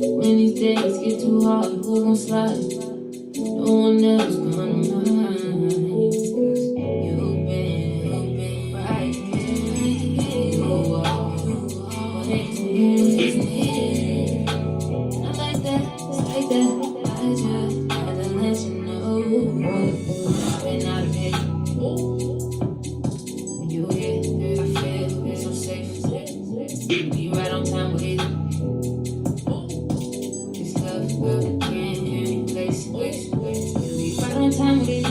When these days get too hard, who gon' slide? No one else gonna mind. 'Cause you've been right here. You are what it is. I like that, I like that. I just had to let you know. I've been out of it. When you here, I feel so safe. Be right on time with it. This love can't replace it. Be right on time with it, yeah.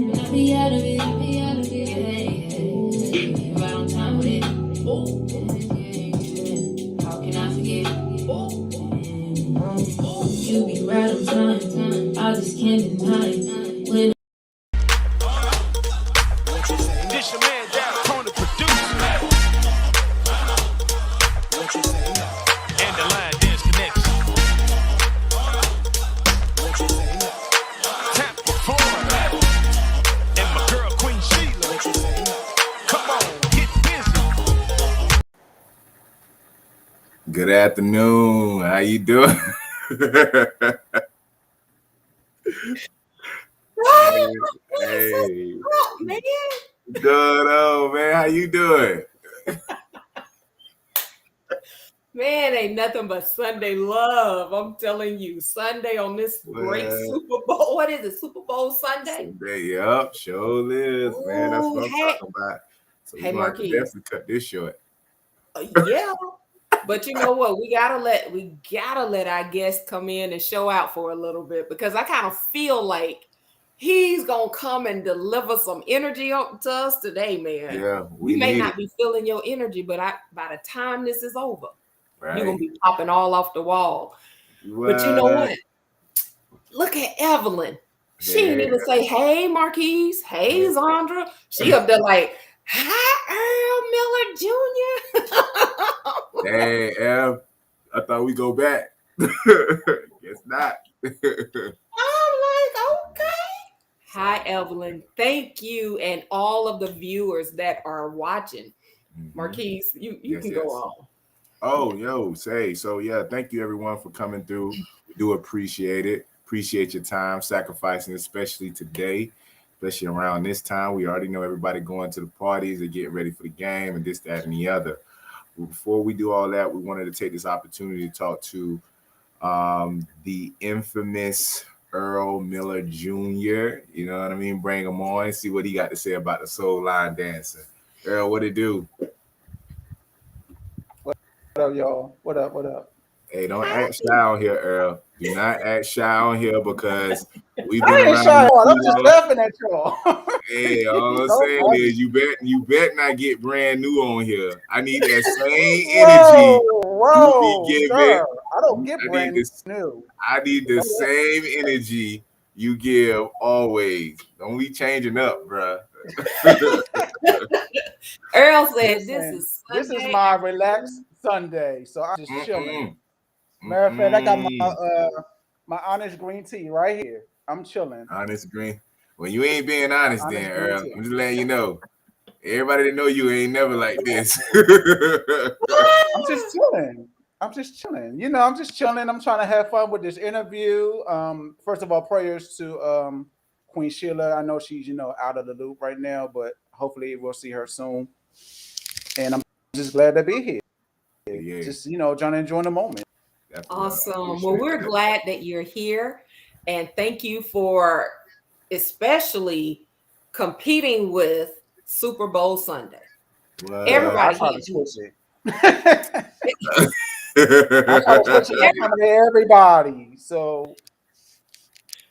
But I be out of it, yeah. Be right on time with it, yeah. How can I forget? You be right on time, I just can't deny it. When This your man down, Tony producer. And the line dance connection. Tap performer. And my girl Queen Sheila. Come on, get busy. Good afternoon. How you doing? Hey, Man. what's going on, man? How you doing? Man, ain't nothing but Sunday love. I'm telling you, Sunday on this great Well, Super Bowl. What is it? Super Bowl Sunday? Yup, sure is, man. That's what I'm Hey, talking about. So hey, we're gonna have to Marquise. definitely cut this short. Yeah, but you know what? We gotta let our guests come in and show out for a little bit because I kind of feel like he's gonna come and deliver some energy to us today, man. Yeah, We we may need not it. be feeling your energy, but by the time this is over, you're gonna Right. be popping all off the wall. But you know what? Look at Evelyn. She didn't even say, hey, Marquise. Hey, Zandra. She up there like, hi, Earl Miller Jr. Hey, Ev, I thought we go back. Guess not. I'm like, okay. Hi, Evelyn. Thank you. And all of the viewers that are watching. Marquise, you Yes, can yes. go on. Oh, yo, say, so yeah, thank you everyone for coming through. We do appreciate it. Appreciate your time, sacrificing, especially today, especially around this time. We already know everybody going to the parties and getting ready for the game and this, that, and the other. But before we do all that, we wanted to take this opportunity to talk to the infamous Earl Miller Jr. You know what I mean? Bring him on and see what he got to say about the soul line dancing. Earl, what it do? What up, y'all? What up? What up? Hey, don't act shy on here, Earl. Do not act shy on here because we've I been ain't around. shy. You I'm just laughing at y'all. Hey, all I'm saying is you bet not get brand new on here. I need that same energy Whoa, you be giving. sir. I don't get I need brand this. new. I need the same energy you give always. Don't be changing up, bruh. Earl said, Listen, this is this is Sunday. my relaxed Sunday, so I'm just chilling. Matter of fact, I got my honest green tea right here. I'm chilling. Honest green. Well, you ain't being honest Honest then, green Earl. tea. I'm just letting you know. Everybody that know you ain't never like this. I'm just chilling. I'm just chilling. You know, I'm just chilling. I'm trying to have fun with this interview. First of all, prayers to Queen Sheila. I know she's, out of the loop right now, but hopefully we'll see her soon. And I'm just glad to be here. Yeah. Just, trying to enjoy the moment. Definitely. Awesome. Well, we're glad that you're here. And thank you for especially competing with Super Bowl Sunday. Well, Everybody I try to can't do switch it. I try to switch it up to everybody. So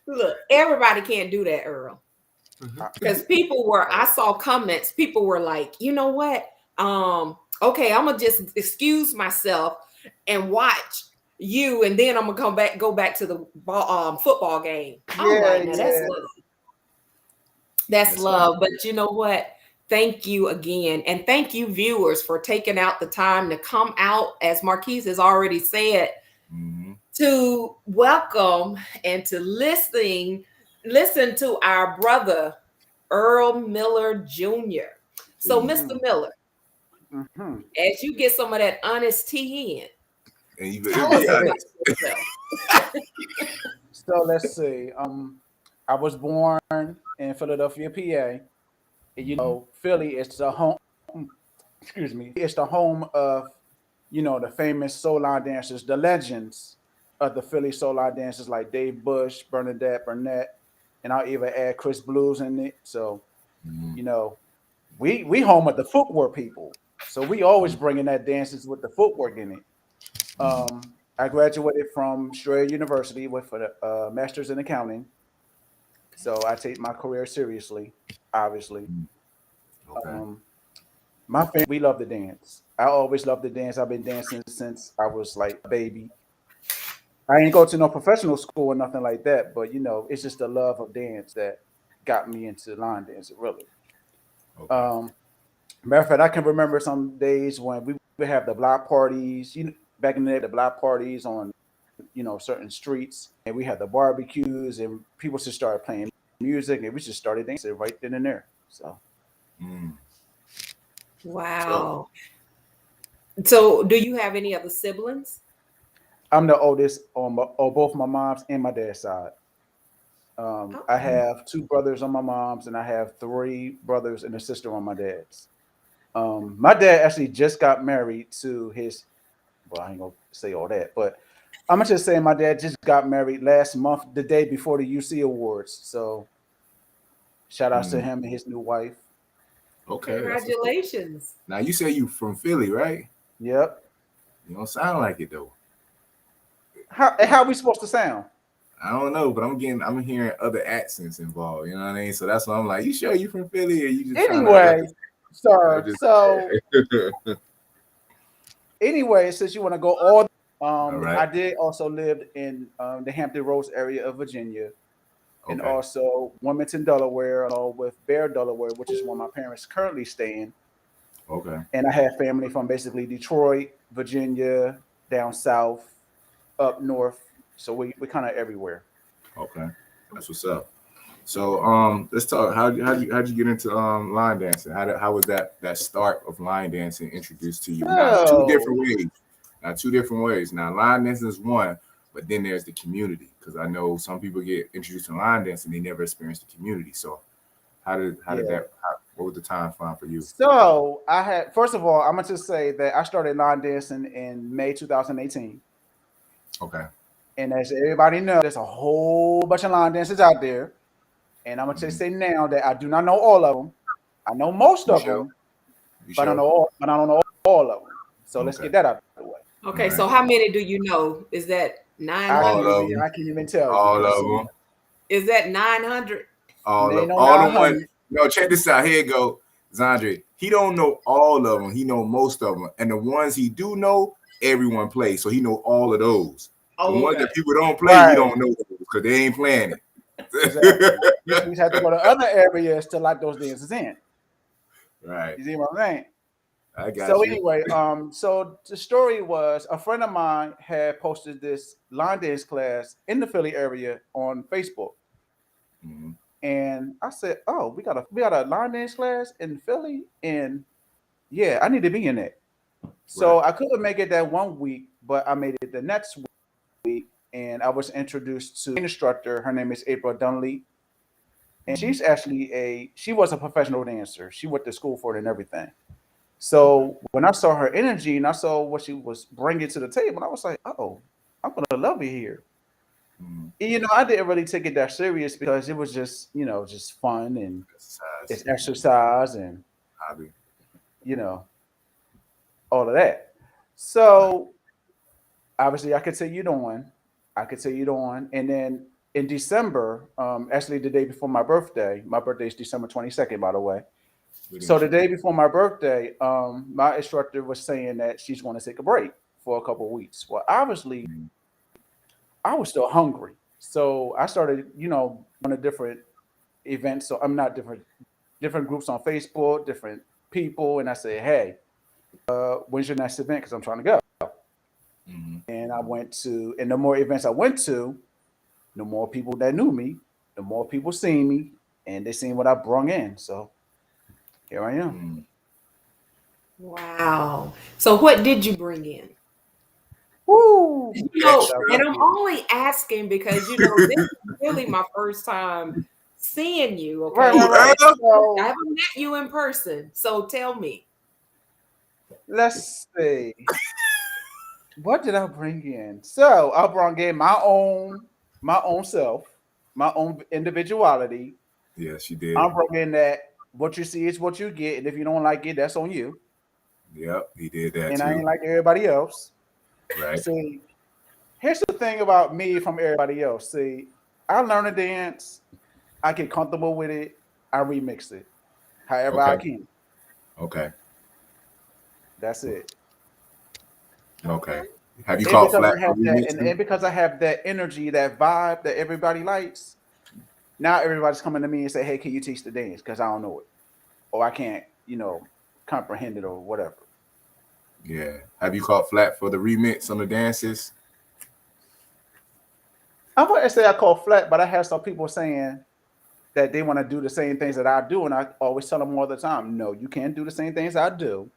Look, everybody can't do that, Earl. Because I saw comments, people were like, you know what? Okay, I'm gonna just excuse myself and watch you, and then I'm gonna go back to the football game. I'm like, now that's love. That's love. But you know what? Thank you again. And thank you, viewers, for taking out the time to come out, as Marquise has already said, to welcome and to listen to our brother, Earl Miller Jr. So, Mr. Miller, as you get some of that honest tea in, And you Tell be us about honest. yourself. So let's see. I was born in Philadelphia, PA. And, Philly is the home. Excuse me. It's the home of, the famous soul line dancers, the legends of the Philly soul line dancers like Dave Bush, Bernadette Burnett, and I'll even add Chris Blues in it. So, Mhm. you know, we home of the footwork people. So we always bringing that dances with the footwork in it. I graduated from Strayer University with a master's in accounting. So I take my career seriously, obviously. Okay. Um, my family, we love to dance. I always love to dance. I've been dancing since I was like a baby. I ain't go to no professional school or nothing like that, but it's just the love of dance that got me into line dancing, really. Okay. Um, Matter of fact, I can remember some days when we would have the block parties. Back in the day, the block parties on certain streets, and we had the barbecues, and people just started playing music, and we just started dancing right then and there. So Mm. So Wow. So, do you have any other siblings? I'm the oldest on both my mom's and my dad's side. I Okay. mm, have two brothers on my mom's, and I have three brothers and a sister on my dad's. My dad actually just got married to his. Well, I ain't gonna say all that, but I'm gonna just say my dad just got married last month, the day before the UC Awards. So shout outs to mm. him and his new wife. Okay, that's what's up. Congratulations. Now you say you from Philly, right? Yep. You don't sound like it though. How we supposed to sound? I don't know, but I'm hearing other accents involved. You know what I mean? So that's why I'm like, you sure you from Philly, or you just trying to Anyway, represent? I'm sir. just So anyway, since you want to go all, all right. I did also live in the Hampton Roads area of Virginia, and Okay. also Wilmington, Delaware, along with Bear, Delaware, which is where my parents currently staying. Okay. And I have family from basically Detroit, Virginia, down south, up north. So we kind of everywhere. Okay. That's what's up. So let's talk. How'd you get into line dancing? How was that start of line dancing introduced to you? Now two So different ways. Now two different ways. Now line dancing is one, but then there's the community because I know some people get introduced to line dancing, they never experience the community. So how did yeah. that? What was the time frame for you? So I had first of all, I'm gonna just say that I started line dancing in May 2018. Okay. And as everybody knows, there's a whole bunch of line dancers out there. And I'm gonna just Mhm. say now that I do not know all of them. I know most You of sure? them, You but sure? I don't know all of them. So let's Okay. get that out of the way. All Okay, right. so how many do you know? Is that All of 900? them. I can't even tell you. All of So them. Is that 900? they know all the ones. 900. No, check this out. Here you go, Zandre. He don't know all of them. He know most of them, and the ones he do know, everyone plays. So he know all of those. The Oh, ones okay. that people don't play, he Right. don't know those because they ain't playing Exactly. it. Which means have to go to other areas to lock those dances in. Right. You see what I'm saying? I So got you. anyway, so the story was a friend of mine had posted this line dance class in the Philly area on Facebook. Mhm. And I said, "Oh, we got a line dance class in Philly, and yeah, I need to be in it." Right. So I couldn't make it that one week, but I made it the next week, and I was introduced to an instructor. Her name is April Dunley, and Mhm. she was a professional dancer. She went to school for it and everything. Okay. So when I saw her energy and I saw what she was bringing to the table, I was like, "Oh, I'm gonna love it here." Mhm. And, I didn't really take it that serious because it was just just fun and Exercise, it's exercise and hobby. you know all of that. Right. So obviously, I continued on, and then in December, actually the day before my birthday is December 22nd, by the way. We So didn't. the day before my birthday, my instructor was saying that she's going to take a break for a couple of weeks. Well, obviously, Mhm. I was still hungry, so I started, on a different events. So I'm not different groups on Facebook, different people, and I said, "Hey, when's your next event? Because I'm trying to go." Mhm. And I went to, and the more events I went to, the more people that knew me, the more people seen me, and they seen what I brung in. So here I am. Mhm. Wow. So what did you bring in? Woo! And I'm only asking because this is really my first time seeing you. Okay, Right. I So haven't met you in person, so tell me. let's see. What did I bring in? So I brought in my own self, my own individuality. Yeah, she did. I'm bringing that what you see is what you get, and if you don't like it, that's on you. Yep, he did that And I too. ain't like everybody else. Right. See, here's the thing about me from everybody else. See, I learn to dance, I get comfortable with it, I remix it however I Okay. can. Okay. That's it. Okay. Have you And caught because flat I for have that, remixing? and because I have that energy, that vibe that everybody likes, now everybody's coming to me and say, "Hey, can you teach the dance? Because I don't know it, or I can't, comprehend it, or whatever." Yeah. Have you caught flat for the remix on the dances? I wouldn't say I call flat, but I have some people saying that they want to do the same things that I do, and I always tell them all the time, "No, you can't do the same things I do.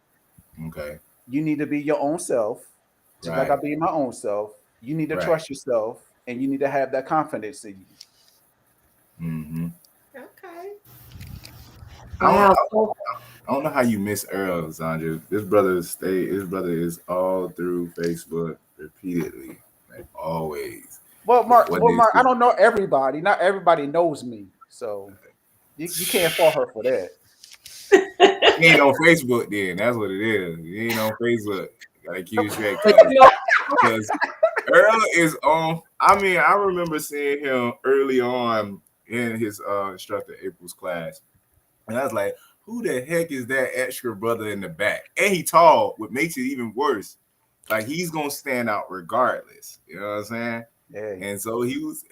Okay. You need to be your own self, just like I Right. be my own self. You need to Right. trust yourself, and you need to have that confidence in you." Mm-hmm. Okay. I don't, Wow. I don't know how you miss Earl, Sandra. His brother is all through Facebook repeatedly, like always. What Well, day is Mark, I this? don't know everybody. Not everybody knows me, so you can't fault her for that. He ain't on Facebook then. That's what it is. He ain't on Facebook. Gotta keep it straight But because Earl is on. I mean, I remember seeing him early on in his instructor April's class, and I was like, "Who the heck is that extra brother in the back?" And he tall, what makes it even worse. Like he's gonna stand out regardless. You know what I'm saying? Hey, And so he was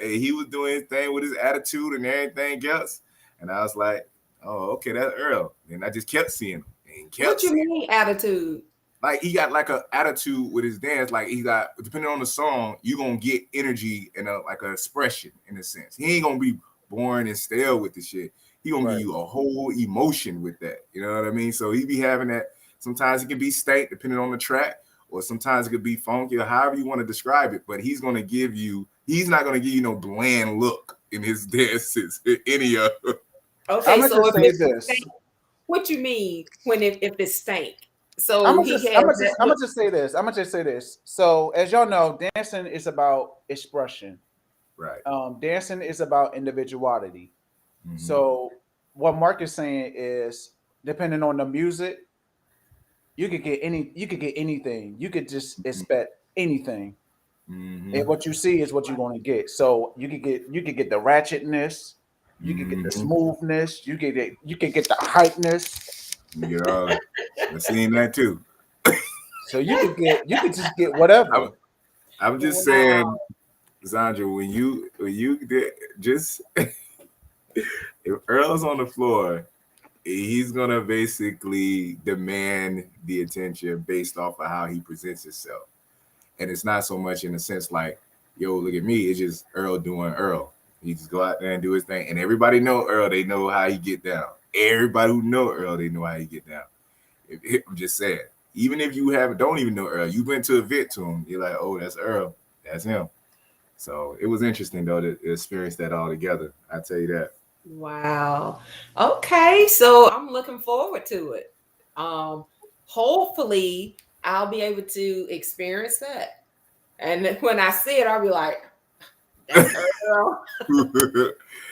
doing his thing with his attitude and everything else. And I was like, "Oh, okay, that's Earl." And I just kept seeing him and kept what you seeing him. mean attitude? Like he got like a attitude with his dance. Like he got, depending on the song, you gonna get energy and like a expression in a sense. He ain't gonna be boring and stale with the shit. He gonna give right. you a whole emotion with that. You know what I mean? So he be having that. Sometimes it can be stank depending on the track, or sometimes it could be funky, or however you want to describe it. But he's gonna give you. He's not gonna give you no bland look in his dances. Any of. I'm Okay, gonna so just if say it's this. stank, what you mean when if it's stank? So he has that. I'm gonna just say this. I'm gonna just say this. So as y'all know, dancing is about expression. Right. Dancing is about individuality. Mm-hmm. So what Mark is saying is, depending on the music, you could get anything. You could just expect anything. Mm-hmm. And what you see is what you're gonna get. So you could get the ratchetness, you could get the Mm-hmm. smoothness, you could get the heightness. You get all. I've seen that too. So you could just get I'm, whatever. I'm just Wow. saying, Sandra, when you did just if Earl's on the floor, he's gonna basically demand the attention based off of how he presents himself. And it's not so much in the sense like, yo, look at me. It's just Earl doing Earl. He just go out there and do his thing. And everybody know Earl, they know how he get down. Everybody who know Earl, they know how he get down. I'm just saying, even if you don't even know Earl, you went to a vid to him, you're like, oh, that's Earl. That's him. So it was interesting though to experience that all together. I tell you that. Wow. Okay, so I'm looking forward to it. Um, hopefully I'll be able to experience that. And then when I see it, I'll be like, that's Earl.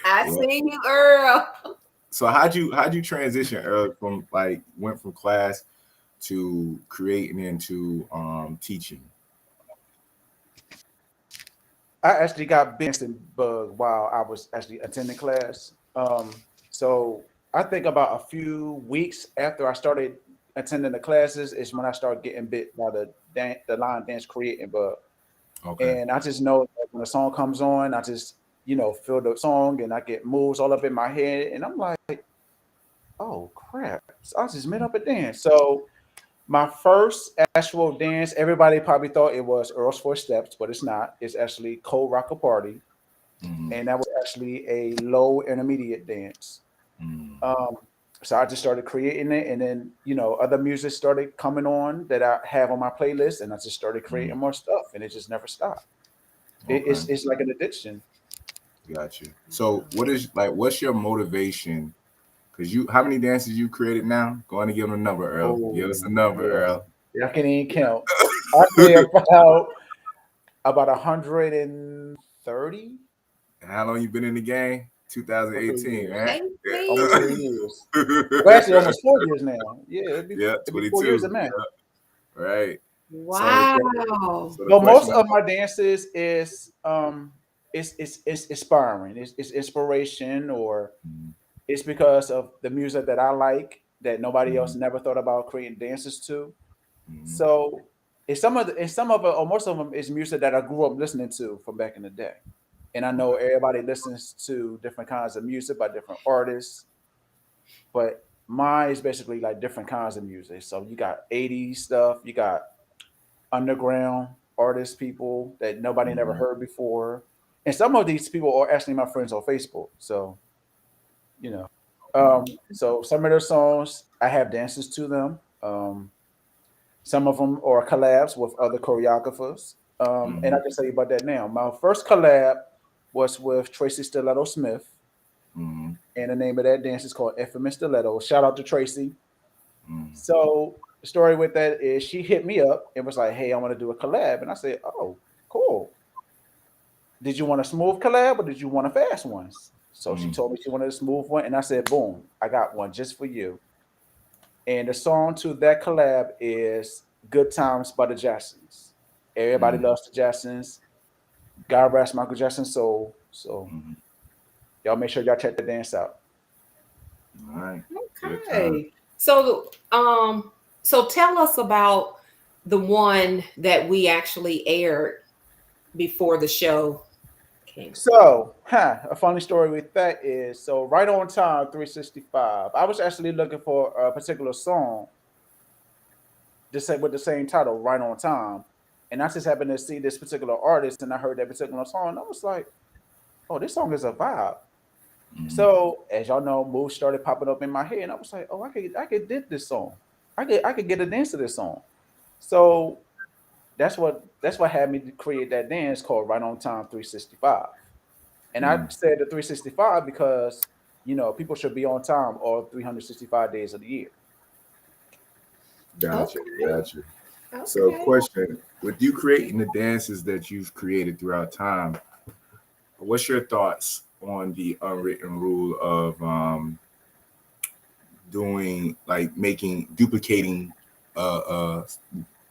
I Yeah. see you, Earl. So how'd you transition Earl from like went from class to creating into teaching? I actually got dancing bug while I was actually attending class. So I think about a few weeks after I started attending the classes is when I started getting bit by the line dance creating bug. Okay. And I just know that when the song comes on, I just feel the song and I get moves all up in my head, and I'm like, oh crap! So I just made up a dance. So my first actual dance, everybody probably thought it was Earl's Four Steps, but it's not. It's actually Cold Rocker Party, Mm-hmm. and that was actually a low intermediate dance. Mm-hmm. Um, So I just started creating it, and then other music started coming on that I have on my playlist, and I just started creating more stuff, and it just never stopped. Okay, It's like an addiction. got you. So what's your motivation? Because how many dances you created now? Go on and give them a number, Earl. Give us a Oh number, yeah, Earl. yeah, I can even count. I say about 130 How long you been in the game? for 3 2018, years, man. almost Yeah. 3 years. Well, actually, almost 4 years now. Yeah, Yeah, it'd be 4 years 22. in May. Yeah, right. So the Wow. so the But most question of my dances is it's inspiring. It's inspiration, or Mhm, it's because of the music that I like that nobody else mhm, never thought about creating dances to. mhm, So some of it, or most of them, is music that I grew up listening to from back in the day. And I know okay. everybody listens to different kinds of music by different artists, but mine is basically like different kinds of music. So you got 80s stuff, you got underground artists, people that nobody never Mhm, heard before. And some of these people are actually my friends on Facebook. So, you know. okay. So some of their songs I have dances to them. Some of them are collabs with other choreographers. And I Mhm, can tell you about that now. My first collab was with Tracy Stiletto Smith, mhm, and the name of that dance is called FM Stiletto. Shout out to Tracy. mhm, So the story with that is she hit me up and was like, "Hey, I want to do a collab," and I said, "Oh, cool. Did you want a smooth collab or did you want a fast one?" So she mhm, told me she wanted a smooth one, and I said, "Boom, I got one just for you." And the song to that collab is "Good Times" by the Jacksons. Everybody mhm, loves the Jacksons. God rest Michael Jackson's soul. So mhm. y'all make sure y'all check the dance out. All right. Good time. Okay. So tell us about the one that we actually aired before the show came. So, a funny story with that is, so right on time 365. I was actually looking for a particular song just with the same title, right on time. And I just happened to see this particular artist and I heard that particular song. And I was like, oh, this song is a vibe. Mhm, So as y'all know, moves started popping up in my head. And I was like, oh, I could did this song. I could get a dance to this song. So that's what had me to create that dance called Right on Time 365. And I mhm. said the 365 because people should be on time all 365 days of the year. Gotcha. Okay. Gotcha. So, Okay. question: with you creating the dances that you've created throughout time, what's your thoughts on the unwritten rule of doing like making duplicating a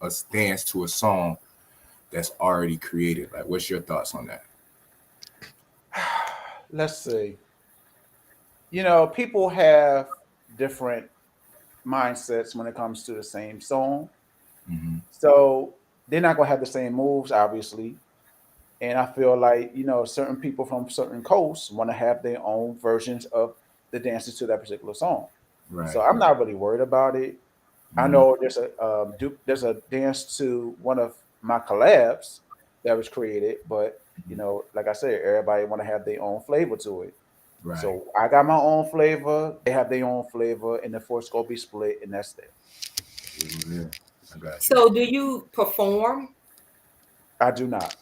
a dance to a song that's already created? Like, what's your thoughts on that? Let's see. People have different mindsets when it comes to the same song. Mm-hmm. So they're not gonna have the same moves, obviously. And I feel like, certain people from certain coasts want to have their own versions of the dances to that particular song. So Right. I'm not really worried about it. I Mm-hmm. know there's a dance to one of my collabs that was created, but like I said, everybody want to have their own flavor to it. Right. So I got my own flavor, they have their own flavor, and the force gonna be split, and that's it. Yeah, I got you. So do you perform? I do not.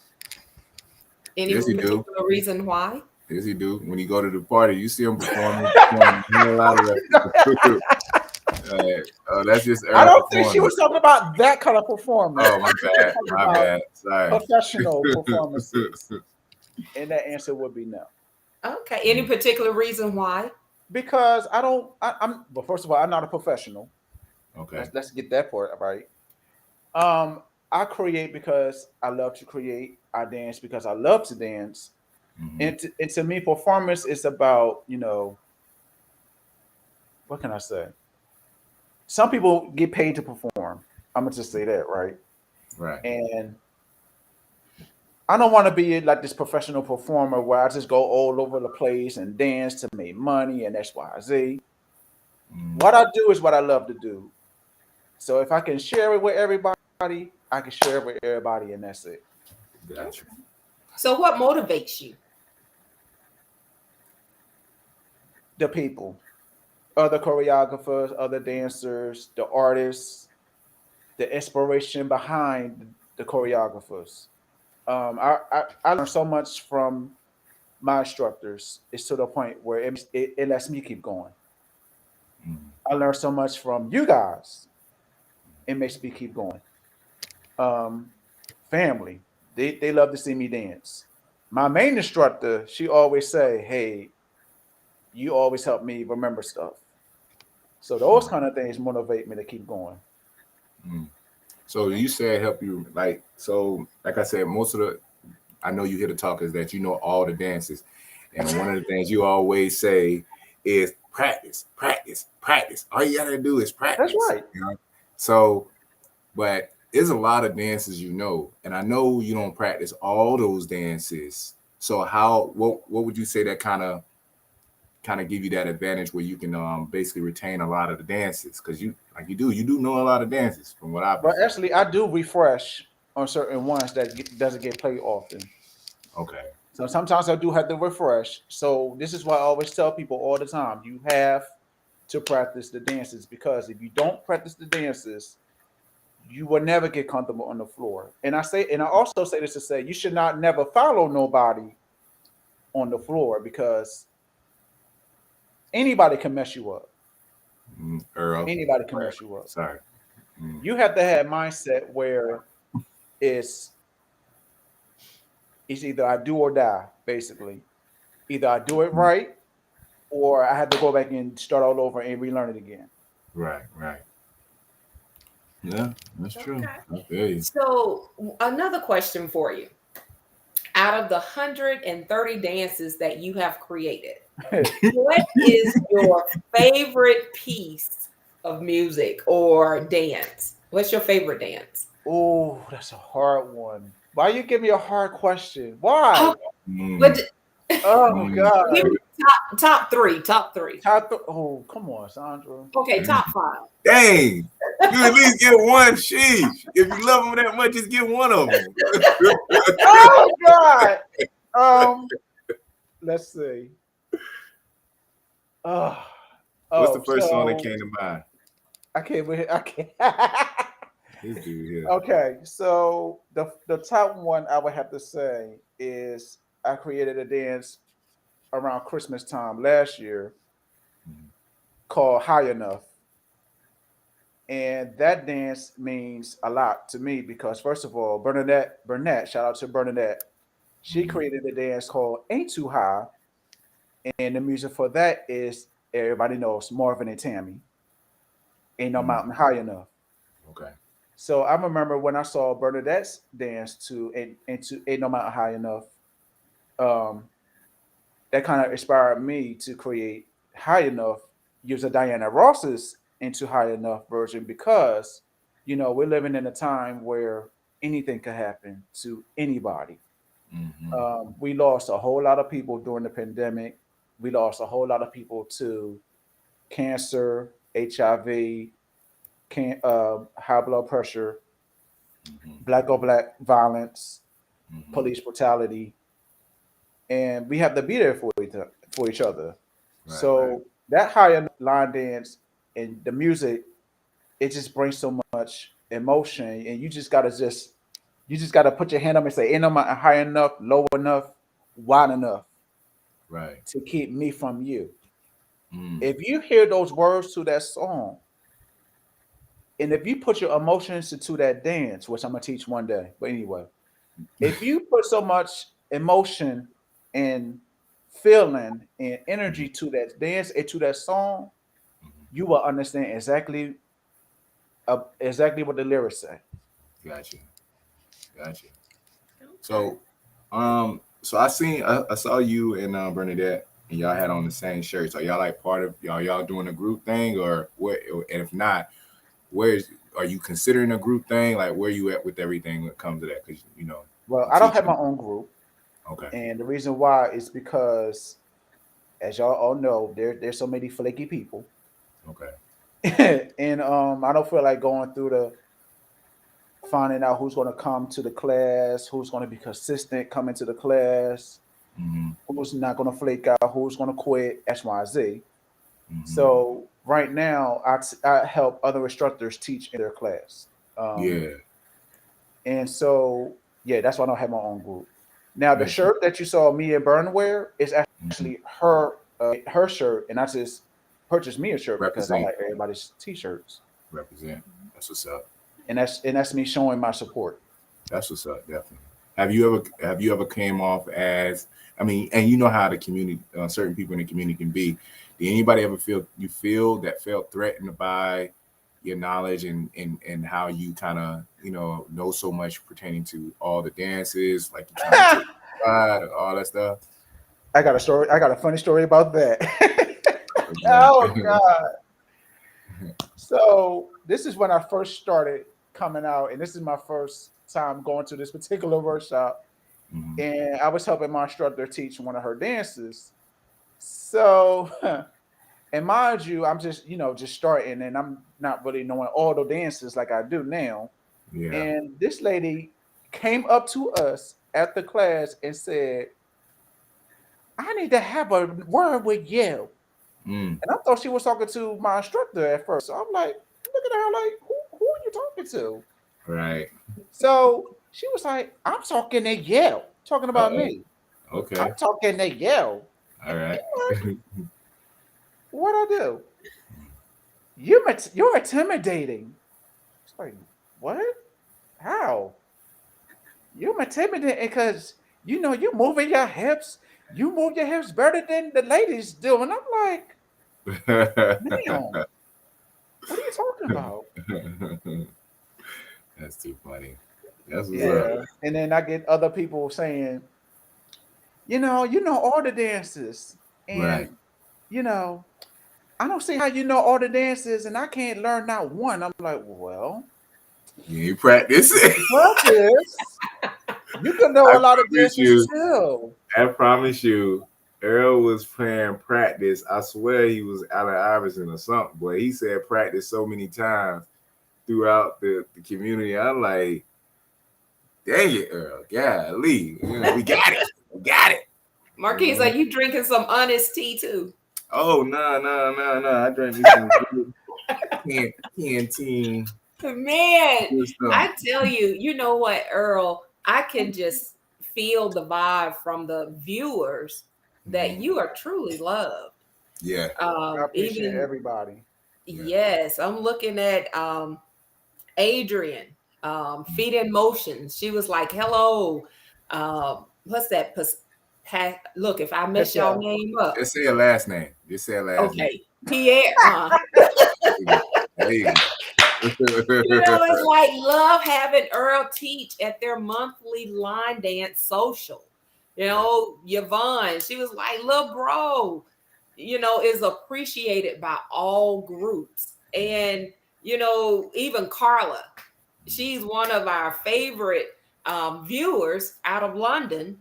Any Yes, he do. particular reason why? Yes, he do. When you go to the party, you see him performing the hell out of that. That's just I Earl don't think she performing. was talking about that kind of performance. Oh, my I think she was bad. talking My about bad. Sorry. professional performances, and that answer would be no. Okay. Any particular reason why? Because I don't. I'm. Well, first of all, I'm not a professional. Okay. Let's get that part right. Um, I create because I love to create. I dance because I love to dance. Mm-hmm. And to me, performance is about what can I say? Some people get paid to perform. I'm gonna just say that, right? Right. And I don't want to be like this professional performer where I just go all over the place and dance to make money and X, Y, Z. Mm, What I do is what I love to do. So if I can share it with everybody, I can share it with everybody, and that's it. got you. So what motivates you? The people. other choreographers, other dancers, the artists, the inspiration behind the choreographers. I learned so much from my instructors. It's to the point where it lets me keep going. Mm, I learned so much from you guys. It makes me keep going. Um, family, they love to see me dance. My main instructor, she always say, "Hey, you always help me remember stuff." So those kind of things motivate me to keep going. mm. So you said help you like so like I said, most of the I know you hear the talk is that you know all the dances. And one of the things you always say is practice, practice, practice. All you gotta do is That's practice. right. You know? So, but there's a lot of dances you know, and I know you don't practice all those dances. So how what would you say that kind of give you that advantage where you can basically retain a lot of the dances? Because you do know a lot of dances from what I've been But saying. actually, I do refresh on certain ones that doesn't get played often. Okay. So sometimes I do have to refresh. So this is why I always tell people all the time: you have to practice the dances, because if you don't practice the dances, you will never get comfortable on the floor. And I also say this to say you should not never follow nobody on the floor, because anybody can mess you up. Earl. Anybody can mess you up. Sorry. Mm, You have to have mindset where it's it's either I do or die, basically. Either I do it mm. right, or I have to go back and start all over and relearn it again. Right, right. Yeah, that's true. Okay. I feel you. So another question for you. Out of the 130 dances that you have created, what is your favorite piece of music or dance? What's your favorite dance? Oh, that's a hard one. Why you give me a hard question? Oh, Why? but Mm, Oh mm. give God. me top three, top three. Oh, come on, Sandra. Okay, top five. Dang. You at least get one. Sheesh. If you love them that much, just get one of them. Oh God. Um, let's see. Oh, What's the oh, first song that so came to mind? I can't wait. I can't. This dude here. Okay, so the top one I would have to say is I created a dance around Christmas time last year Mhm. called High Enough. And that dance means a lot to me because first of all, Burnett, shout out to Bernadette. She Mhm. created a dance called Ain't Too High. And the music for that is everybody knows Marvin and Tammy. Ain't no Mhm. mountain high enough. Okay. So I remember when I saw Bernadette's dance to Ain't No Mountain High Enough, um, that kind of inspired me to create High Enough, use a Diana Ross's into High Enough version because, we're living in a time where anything could happen to anybody. Hmm. We lost a whole lot of people during the pandemic. We lost a whole lot of people to cancer, HIV, high blood pressure, Hmm. black on black violence, Hmm. police brutality, and we have to be there for each other. Right, right. So that higher line dance and the music, it just brings so much emotion, and you just gotta put your hand up and say, "Ain't no mountain high enough, low enough, wide enough Right. to keep me from you." Mm. If you hear those words to that song, and if you put your emotions into that dance, which I'm gonna teach one day, but anyway, if you put so much emotion and feeling and energy Mhm. to that dance and to that song, Mhm. you will understand exactly what the lyrics say. Gotcha. Gotcha. Okay. So, so I saw you and Bernadette, and y'all had on the same shirts. Are y'all like part of y'all doing a group thing, or where? And if not, where's are you considering a group thing? Like where you at with everything when it comes to that? Because Well, you I don't have teaching. my own group, Okay. and the reason why is because, as y'all all know, there's so many flaky people, Okay. and I don't feel like going through the finding out who's going to come to the class, who's going to be consistent coming to the class, Mm-hmm. who's not going to flake out, who's going to quit, X, Y, Z. Mm-hmm. So right now I help other instructors teach in their class. Yeah. And so, yeah, that's why I don't have my own group. Now, the Makes shirt that you saw me and Burn wear is sense. actually her shirt, and I just purchased me a shirt because I Represent. like everybody's t-shirts, Represent. That's what's up. and that's me showing my support. That's what's up. Definitely. Have you ever came off as, I mean, and you know how the community, certain people in the community can be. Did anybody ever feel that felt threatened by your knowledge and how you kind of know so much pertaining to all the dances, like you're trying to take pride and all that stuff? I got a story. I got a funny story about that. Oh God! So this is when I first started coming out, and this is my first time going to this particular workshop. Mhm. And I was helping my instructor teach one of her dances. So, and mind you, I'm just just starting, and I'm not really knowing all the dances like I do now. Yeah. And this lady came up to us at the class and said, "I need to have a word with you." Mm. And I thought she was talking to my instructor at first. So I'm like, looking at her like, who are you talking to? Right. So she was like, I'm talking to you, talking about Uh-oh. me. I'm Okay. talking to you. All right. What I do? You're intimidating. It's like, what? How? You're intimidating because you moving your hips. You move your hips better than the ladies do. And I'm like, ma'am, what are you talking about? That's too funny. That's what's up. Yeah. And then I get other people saying, you know all the dances. Right. And, you know, I don't see how you know all the dances and I can't learn not one. I'm like, well, You ain't practice. practice. You can know I a lot of promise dances you. too. I promise you. Earl was playing practice. I swear he was Allen Iverson or something. But he said practice so many times throughout the community. I'm like, dang it, Earl. Golly. We got it. We got it. Marquise, are you drinking some honest tea too? Oh, no. I drank me some good canteen. Man, Good stuff. I tell you, you know what, Earl? I can just feel the vibe from the viewers that Mhm. you are truly loved. Yeah. I appreciate Even everybody. Yeah. yes, I'm looking at Adrian, Feet in Motion. She was like, "Hello, what's that? Look, if I mess y'all Michelle. name up, Just say a last name. Just say a last name. okay, Pierre." There you go. You know, it's like love having Earl teach at their monthly line dance social. You know, Yvonne, she was like, "Little bro," is appreciated by all groups. And, even Carla, she's one of our favorite viewers out of London.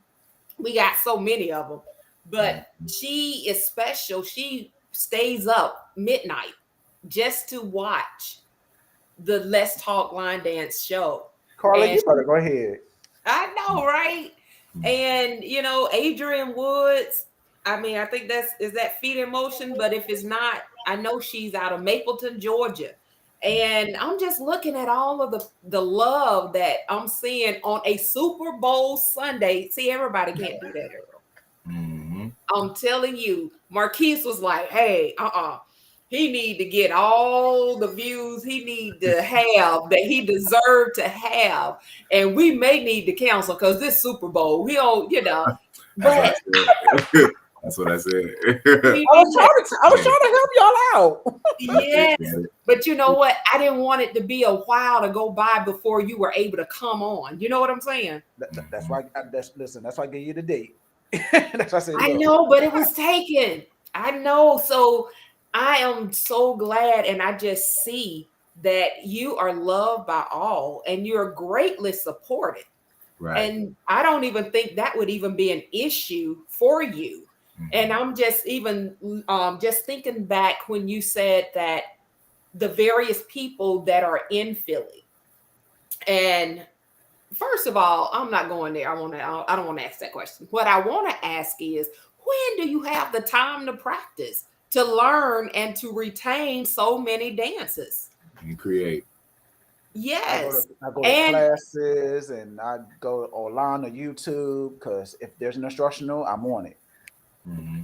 We got so many of them, but she is special. She stays up midnight just to watch the Let's Talk Line Dance show. Carla, And you better go ahead. I know, right? And Adrian Woods. I mean, I think is that Feet in Motion, but if it's not, I know she's out of Mapleton, Georgia. And I'm just looking at all of the love that I'm seeing on a Super Bowl Sunday. See, everybody can't do that, Earl. Mhm. I'm telling you, Marquise was like, "Hey, he need to get all the views he need to have that he deserved to have, and we may need to cancel because this Super Bowl, we don't, That's what I but said. That's what I said. we I was need to." I was trying to help y'all out. I Yes, appreciate it. but you know what? I didn't want it to be a while to go by before you were able to come on. You know what I'm saying? That's why that's why I gave you the date. That's why I said, I look, know, but it was taken. I know. So I am so glad, and I just see that you are loved by all and you're greatly supported. Right. And I don't even think that would even be an issue for you. And I'm just even just thinking back when you said that the various people that are in Philly. And first of all, I'm not going there. I don't want to ask that question. What I want to ask is, when do you have the time to practice? to learn and to retain so many dances. And create. Yes. I go to And classes and I go online on YouTube because if there's an instructional, I'm on it. Mm-hmm.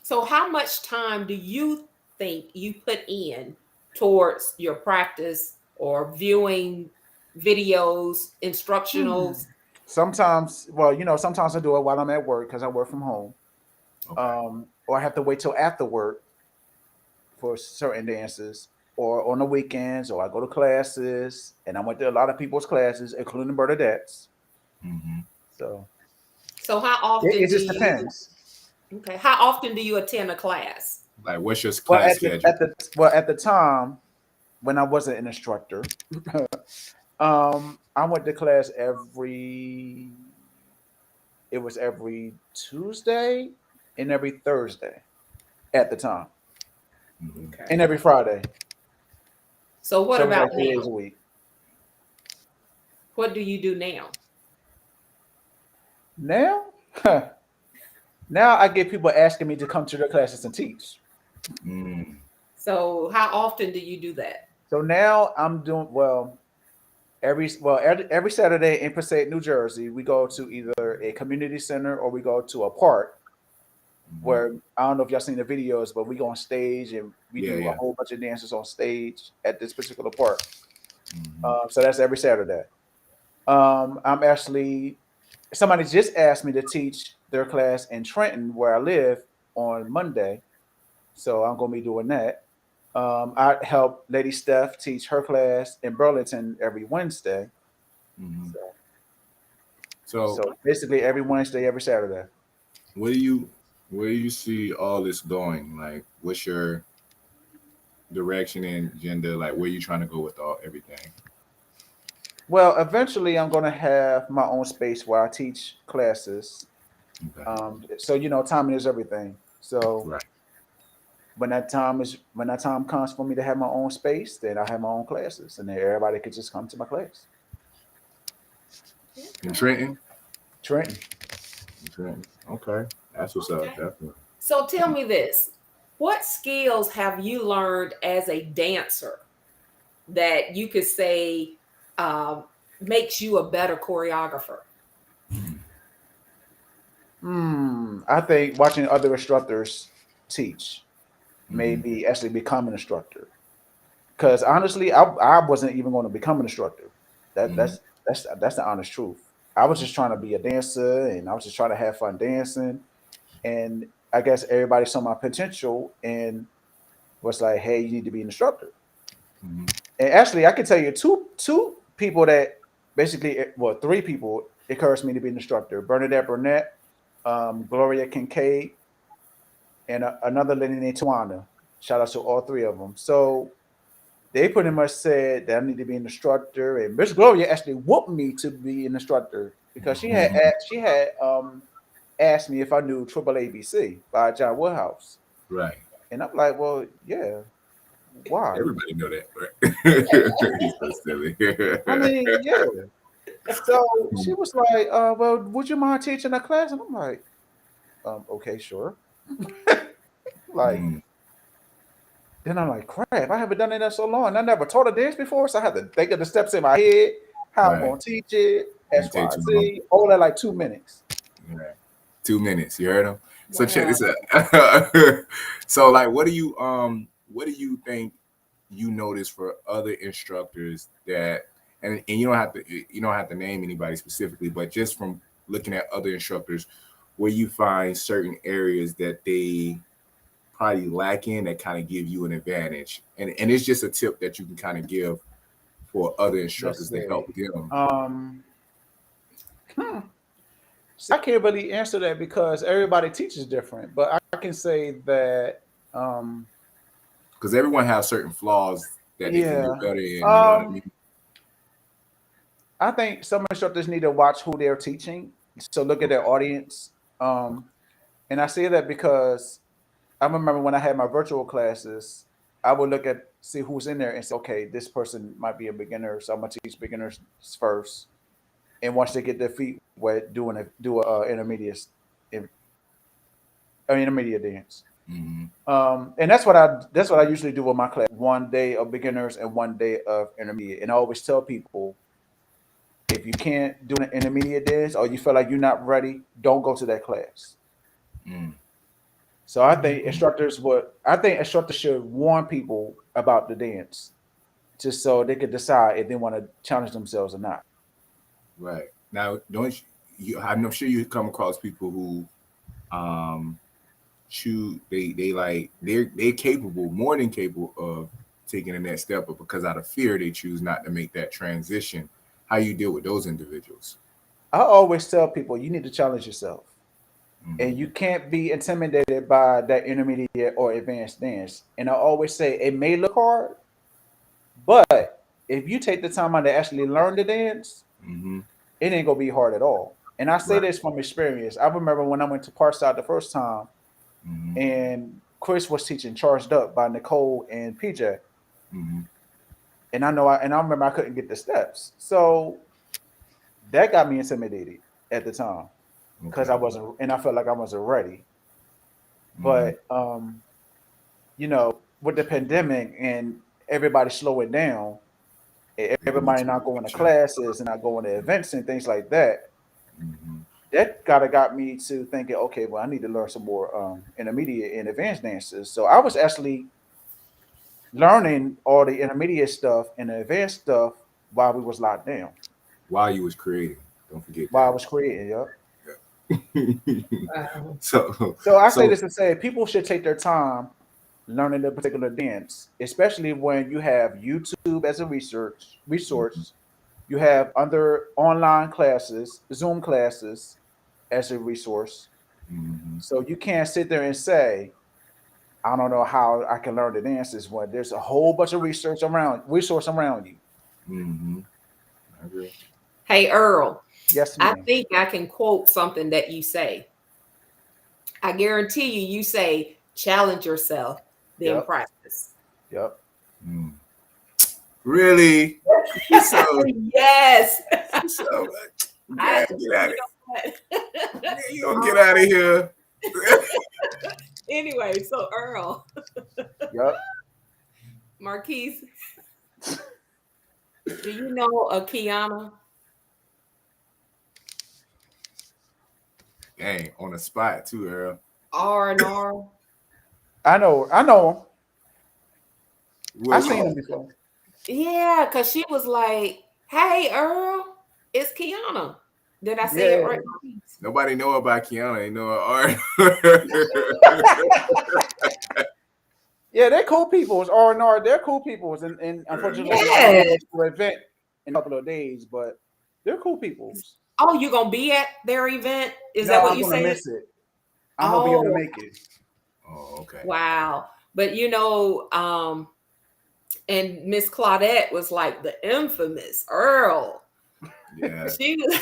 so, how much time do you think you put in towards your practice or viewing videos, instructionals? Sometimes, well, sometimes I do it while I'm at work because I work from home. Okay. Or I have to wait till after work for certain dances, or on the weekends, or I go to classes, and I went to a lot of people's classes, including Bernadette's. Mm-hmm. So So, how it, often it do just you? depends. Okay, how often do you attend a class? Like, what's your Well, class schedule? at the time when I wasn't an instructor, I went to class every Tuesday and every Thursday at the time, Mm-hmm. and Okay. every Friday. So, what So it was about like 3 days now? a week. What do you do now? Now, now I get people asking me to come to their classes and teach. Mm. So, how often do you do that? So now I'm doing every Saturday in Passaic, New Jersey, we go to either a community center or we go to a park Mm-hmm. where I don't know if y'all seen the videos, but we go on stage and we Yeah, do a yeah. whole bunch of dances on stage at this particular park. Mm-hmm. So that's every Saturday. I'm actually somebody just asked me to teach their class in Trenton where I live on Monday, so I'm gonna be doing that. I help Lady Steph teach her class in Burlington every Wednesday. Mm-hmm. So, So, so basically every Wednesday, every Saturday. where do you where do you see all this going? Like, what's your direction and agenda? Like, where you trying to go with all everything? Well, eventually I'm gonna have my own space where I teach classes. Okay. So timing is everything. So Right. when that time comes for me to have my own space, then I have my own classes, and then everybody could just come to my class. In Trenton? Trenton. In Trenton. Okay. That's what's up. Okay. Definitely. So, tell me this: what skills have you learned as a dancer that you could say um, makes you a better choreographer? I think watching other instructors teach Mm-hmm. made me actually become an instructor. Because honestly, I wasn't even going to become an instructor. That Mm-hmm. that's the honest truth. I was just trying to be a dancer, and I was just trying to have fun dancing. And I guess everybody saw my potential and was like, "Hey, you need to be an instructor." Mm-hmm. And actually, I can tell you two people that basically, well, three people encouraged me to be an instructor: Bernadette Burnett, Gloria Kincaid, and another lady named Tawana. Shout out to all three of them. So they pretty much said that I need to be an instructor, and Miss Gloria actually whooped me to be an instructor because she had asked me if I knew Triple ABC by John Woodhouse, Right. and I'm like, well, yeah, why? Everybody know that, right? He's so silly. I mean, yeah. So she was like, well, would you mind teaching a class? And I'm like, okay, sure. Like, Mm, then I'm like, crap, I haven't done it in so long. I never taught a dance before, so I had to think of the steps in my head, how I'm right. gonna teach it, X, Didn't Y, take too long. Z, all that like 2 minutes. Right. 2 minutes. You heard him. So check Wow. this out. So like, what do you think you notice for other instructors that, and you don't have to name anybody specifically, but just from looking at other instructors, where you find certain areas that they probably lack in that kind of give you an advantage, and it's just a tip that you can kind of give for other Let's instructors to see. help them. Hmm. See, I can't really answer that because everybody teaches different, but I can say that, um, Because everyone has certain flaws that they can do yeah. better in. You know what I Um, mean? I think some instructors need to watch who they're teaching. So look at their audience. Um, and I say that because I remember when I had my virtual classes, I would look at see who's in there and say, okay, this person might be a beginner, so I'm gonna teach beginners first. And once they get their feet wet, do a intermediate dance. And that's what I usually do with my class. 1 day of beginners and 1 day of intermediate. And I always tell people, if you can't do an intermediate dance or you feel like you're not ready, don't go to that class. So I think instructors should warn people about the dance, just so they could decide if they want to challenge themselves or not. Right. Now, don't you, I'm sure you come across people who choose they're capable, more than capable of taking the next step, but because out of fear they choose not to make that transition. How you deal with those individuals? I always tell people you need to challenge yourself. And you can't be intimidated by that intermediate or advanced dance. And I always say it may look hard, but if you take the time out to actually learn the dance, it ain't gonna be hard at all. And I say this from experience. I remember when I went to Parkside the first time, and Chris was teaching Charged Up by Nicole and PJ. And I remember I couldn't get the steps. So that got me intimidated at the time because I wasn't, and I felt like I wasn't ready. But with the pandemic and everybody slowing down, everybody not going to classes and not going to events and things like that, that got me to thinking, okay, well, I need to learn some more intermediate and advanced dances. So I was actually learning all the intermediate stuff and the advanced stuff while we was locked down. While you was creating, don't forget. While I was creating, yeah. So I say this to say people should take their time learning a particular dance, especially when you have YouTube as a resource. You have other online classes, Zoom classes as a resource. So you can't sit there and say, I don't know how I can learn the dances when there's a whole bunch of resource around you. I agree. Hey, Earl. Yes, I ma'am. think I can quote something that you say. I guarantee you say, challenge yourself, then practice. Yep. Really? So, yes. So, get out of here. You don't get out of here. Anyway, so Earl. Yep. Marquise, do you know a Kiana? Dang, on the spot too, Earl. R&R. I know. I've seen him before. Yeah, because she was like, hey, Earl, it's Kiana. Did I say it right? Nobody know about Kiana. They know art. Yeah, they're cool people. It's R&R. They're cool people. And unfortunately, for an event in a couple of days, but they're cool people. Oh, you gonna be at their event? Is that what you said? I'm gonna miss it. I'm gonna be able to make it. Oh, okay. Wow. But and Miss Claudette was like the infamous Earl. Yeah. She was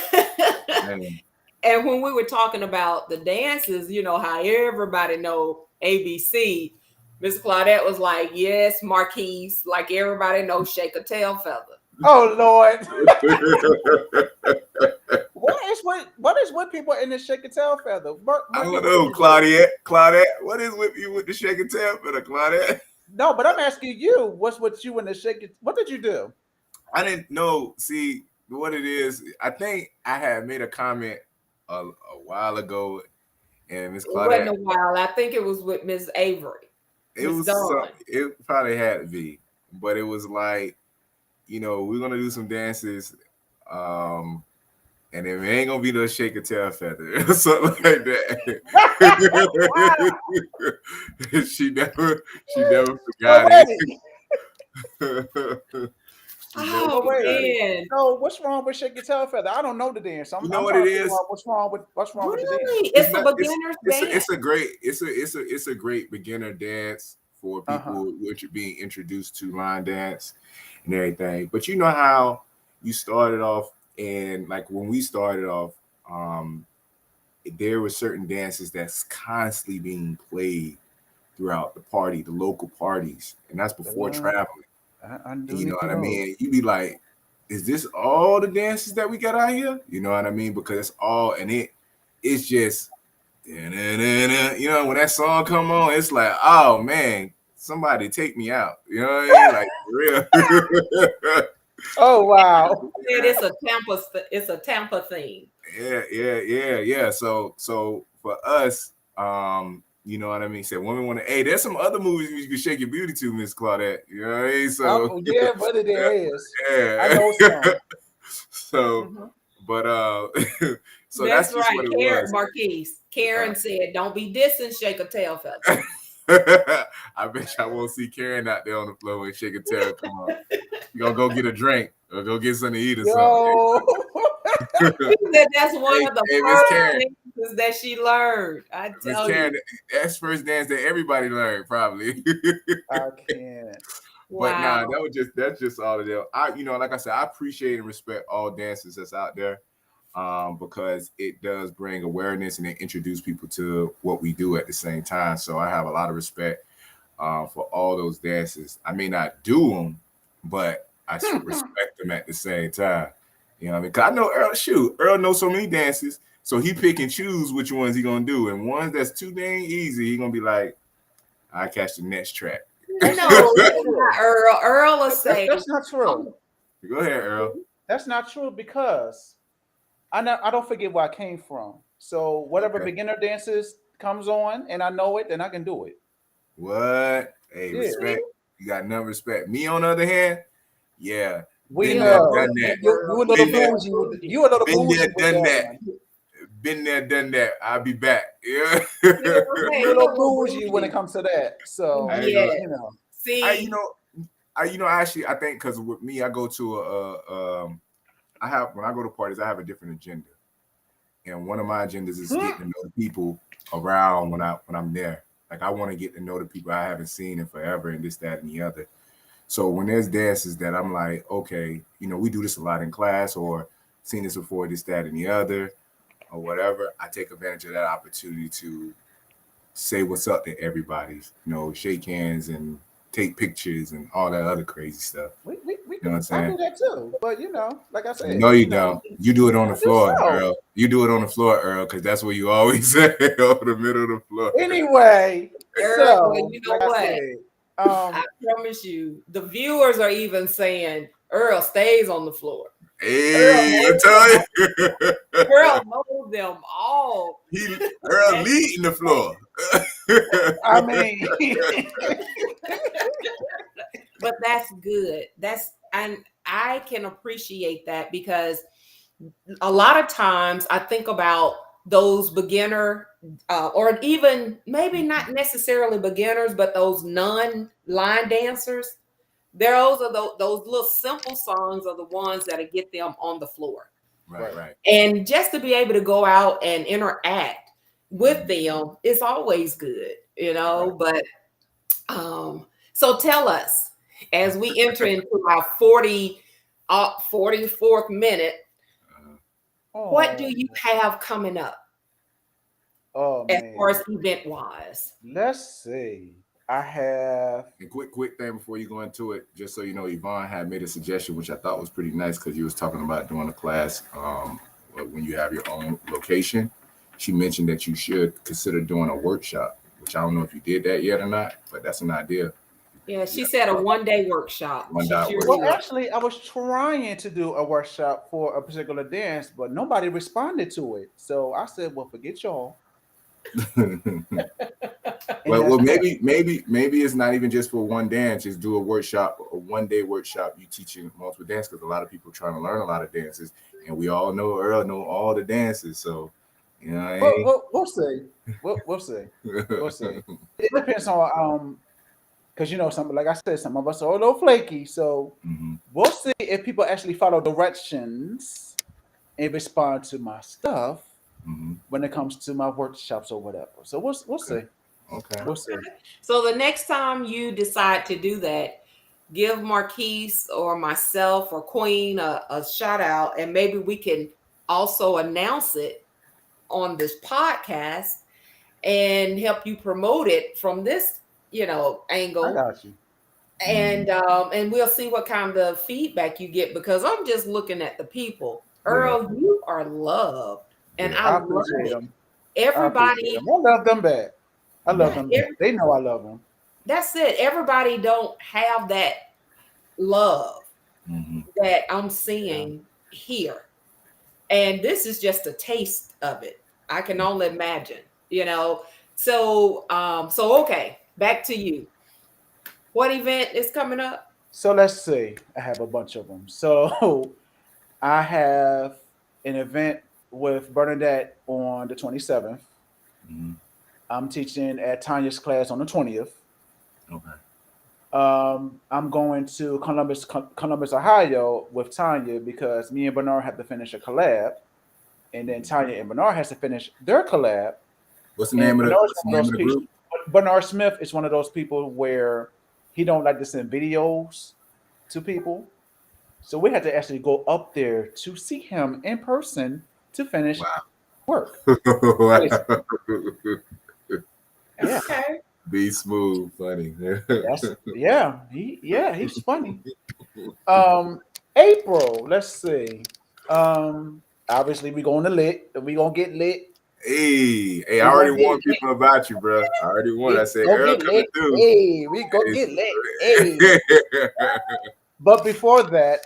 and when we were talking about the dances, how everybody know ABC, Miss Claudette was like, yes, Marquise, like everybody knows Shake a Tail Feather. Oh Lord. What is with people in the Shake a Tail Feather? I don't know, Claudette, what is with you with the Shake a Tail Feather, Claudette? No, but I'm asking you, what's with you in the Shake It? What did you do? I didn't know. See, what it is, I think I had made a comment a while ago, and Miss Claudette. It wasn't a while. I think it was with Miss Avery. It probably had to be, but it was like, we're gonna do some dances, and it ain't gonna be no Shake a Tail Feather or something like that. she never forgot it. Oh man! So what's wrong with Shake Your Tail Feather? I don't know the dance. You know what it is? What's wrong with the dance? It's a beginner's dance. It's a great beginner dance for people which are being introduced to line dance and everything. But you know how you started off, and like when we started off, there were certain dances that's constantly being played throughout the local parties, and that's before traveling. You know what I mean? You'd be like, is this all the dances that we got out here? You know what I mean? Because it's all, and it's You know, when that song come on, it's like, oh man, somebody take me out. You know what I mean? Like for real. Oh wow. It's a Tampa thing. Yeah. So for us, you know what I mean? Said women want to. Hey, there's some other movies you can shake your beauty to, Miss Claudette. You know what I mean? So Yeah, brother, there is. yeah. I know some. So, but so That's that's just right, what it Karen was. Marquise. Karen said, "Don't be dissing, shake a tail feather." I bet I won't see Karen out there on the floor when Shake a Tail come on. You gonna go get a drink or go get something to eat or Yo. something. That's one of the Hey, Miss first Karen. things that she learned. I Miss tell Karen, you. that's first dance that everybody learned, probably. I can't. But nah, Wow. that's just all of it. You know, like I said, I appreciate and respect all dancers that's out there, because it does bring awareness and it introduce people to what we do at the same time. So I have a lot of respect for all those dances. I may not do them, but I should respect them at the same time. You know what I mean? Cause I know Earl. Shoot, Earl knows so many dances, so he pick and choose which ones he gonna do, and ones that's too dang easy, he gonna be like, "I catch the next track." No, that's not Earl. Earl will say, That's not true. Go ahead, Earl. That's not true because I don't forget where I came from. So whatever Okay. beginner dances comes on and I know it, then I can do it. What? Hey, Yeah. respect. You got no respect. Me, on the other hand, yeah. We Been there, know. done that. You a little Been there, bougie with you a little been there, bougie with done that that. one. Been there, done that. I'll be back. Yeah. You a little bougie when it comes to that. So I ain't Yeah. gonna- you know. See, actually, I think because with me, I go to when I go to parties, I have a different agenda, and one of my agendas is getting to know the people around when I'm there. Like I want to get to know the people I haven't seen in forever, and this, that, and the other. So when there's dances that I'm like, okay, you know, we do this a lot in class, or seen this before, this, that, and the other, or whatever, I take advantage of that opportunity to say what's up to everybody, you know, shake hands and take pictures and all that other crazy stuff. We You know what I'm I saying? do that too. But you know, like I said, No, you know, don't. You do it on the I do floor, so. Earl. You do it on the floor, Earl, because that's what you always say, on the middle of the floor. Anyway, Earl, so you know like I what? said, I promise you, the viewers are even saying Earl stays on the floor. Hey, I'm telling you. Earl knows them all. Earl leading the floor. I mean, But that's good. And I can appreciate that because a lot of times I think about those beginner or even maybe not necessarily beginners, but those non-line dancers. Those are those little simple songs are the ones that get them on the floor. Right. And just to be able to go out and interact with them is always good, you know. Right. But so tell us, as we enter into our 44th minute, what do you have coming up as far as event wise? Let's see. I have a quick thing before you go into it, just so you know, Yvonne had made a suggestion, which I thought was pretty nice because you was talking about doing a class when you have your own location. She mentioned that you should consider doing a workshop, which I don't know if you did that yet or not, but that's an idea. Yeah, she said a one-day workshop. Well, actually, I was trying to do a workshop for a particular dance, but nobody responded to it. So I said, well, forget y'all. well, maybe it's not even just for one dance. Just do a workshop, a one-day workshop. You teaching multiple dances because a lot of people trying to learn a lot of dances, and we all know Earl know all the dances. So, you know, we'll see. We'll see. We'll see. It depends on because you know, like I said, some of us are a little flaky. So we'll see if people actually follow directions and respond to my stuff when it comes to my workshops or whatever. So we'll see. Okay. We'll see. So the next time you decide to do that, give Marquise or myself or Queen a shout out, and maybe we can also announce it on this podcast and help you promote it from this, angle. I got you. And we'll see what kind of feedback you get, because I'm just looking at the people. Earl, you are loved, and I appreciate them. I appreciate everybody, them. I love them back. I love yeah, them back. They know I love them. that's it. Everybody don't have that love Mm-hmm. that I'm Yeah. seeing here. And this is just a taste of it. I can only imagine, you know. So okay, back to you. What event is coming up? So let's see. I have a bunch of them. So I have an event with Bernadette on the 27th. Mm-hmm. I'm teaching at Tanya's class on the 20th. Okay. I'm going to Columbus, Ohio with Tanya because me and Bernard have to finish a collab, and then Tanya and Bernard has to finish their collab. What's the And name of the Bernard's What's the one of name those of the people. group? Bernard Smith is one of those people where he don't like to send videos to people, so we had to actually go up there to see him in person to finish work. Basically. Wow. Yeah, Okay. Be smooth, funny. he's funny. Um, April, let's see. Obviously we going to lit. We gonna get lit. Hey, I We already gonna get warned lit. people about you, bro. I already warned. I We said go Earl get coming lit. through. Hey, we go get lit. Hey. But before that,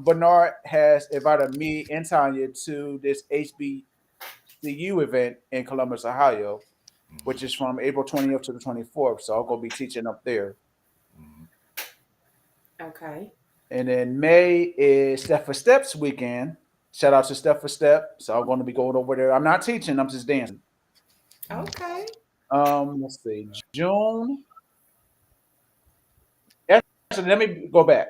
Bernard has invited me and Tanya to this HBCU event in Columbus, Ohio, which is from April 20th to the 24th. So I'll go be teaching up there. Okay. And then May is Step for Steps weekend. Shout out to Step for Step. So I'm going to be going over there. I'm not teaching, I'm just dancing. Okay. Let's see. June. Actually, let me go back.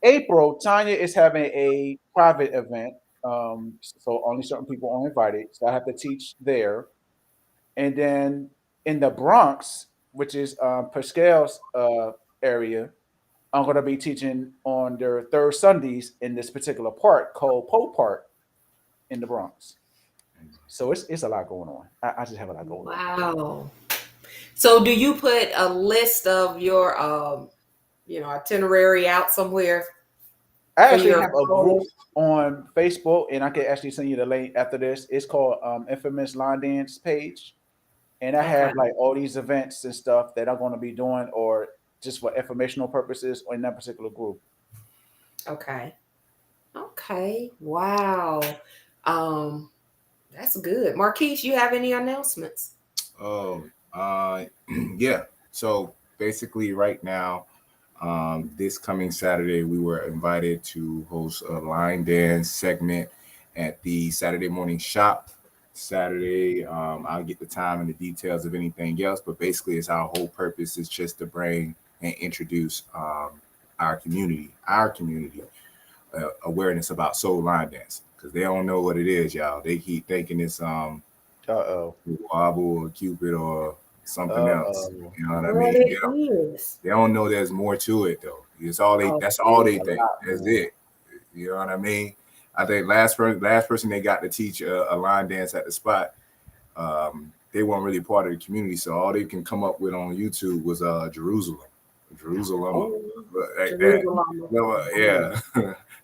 April, Tanya is having a private event. So only certain people are invited. So I have to teach there. And then in the Bronx, which is Pascal's area, I'm going to be teaching on their third Sundays in this particular park called Poe Park in the Bronx. So it's a lot going on. I just have a lot going on. Wow. So do you put a list of your itinerary out somewhere I for actually your have a group followers? on Facebook, and I can actually send you the link after this. It's called Infamous Line Dance page, and I Okay. have like all these events and stuff that I'm going to be doing, or just for informational purposes, in that particular group. Okay. Okay. Wow. Um, that's good. Marquise, you have any announcements? Oh, yeah. So basically, right now, this coming Saturday, we were invited to host a line dance segment at the Saturday morning shop. Saturday, I'll get the time and the details of anything else, but basically, it's our whole purpose is just to bring and introduce our community awareness about soul line dance because they don't know what it is, y'all. They keep thinking it's Uh-oh. wobble or cupid or something else. Uh-oh. You know what I What mean? it is? They don't know there's more to it though. It's all they. Oh, That's all It's they a think. lot That's more. it. You know what I mean? I think last person they got to teach a line dance at the spot. They weren't really part of the community, so all they can come up with on YouTube was Jerusalem, oh, like that. Jerusalem. Yeah,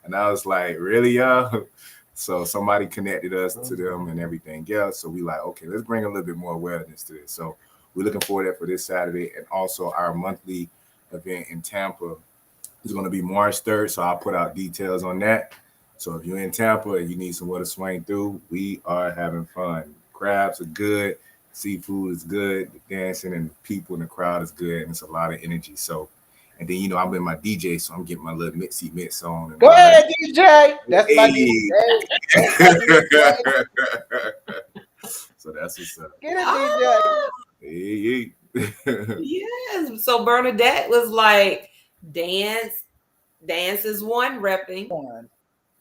and I was like, really, y'all? So somebody connected us to them and everything else. So we like, okay, let's bring a little bit more awareness to this. So we're looking forward to that for this Saturday, and also our monthly event in Tampa is going to be March 3rd. So I'll put out details on that. So if you're in Tampa and you need somewhere to swing through, we are having fun. Crabs are good, seafood is good, the dancing and the people in the crowd is good, and it's a lot of energy. So, and then I'm in my DJ, so I'm getting my little Mitzi Mitz on and Go all that. ahead, DJ. That's my DJ. Hey. That's my DJ. So that's what's up. Get it, DJ. Ah, Hey. yes. So Bernadette was like, dance is one repping. One.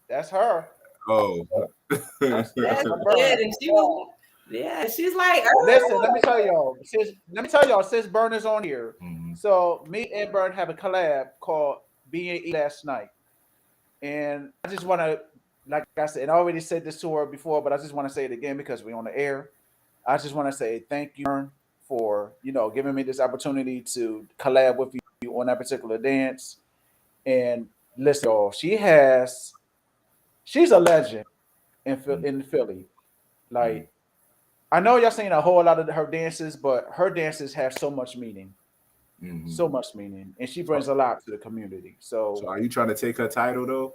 That's her. Oh. That's That's my good. burner. And she was, yeah, she's like, Listen, let me tell y'all. Since Burn is on here, Mhm. so me and Burn have a collab called B&E last night, and I just want to, like I said, and I already said this to her before, but I just want to say it again because we're on the air. I just want to say thank you, Burn, for giving me this opportunity to collab with you on that particular dance. And listen, y'all, she's a legend in Philly. Like I know y'all seen a whole lot of her dances, but her dances have so much meaning, so much meaning, and she brings a lot to the community. So are you trying to take her title though?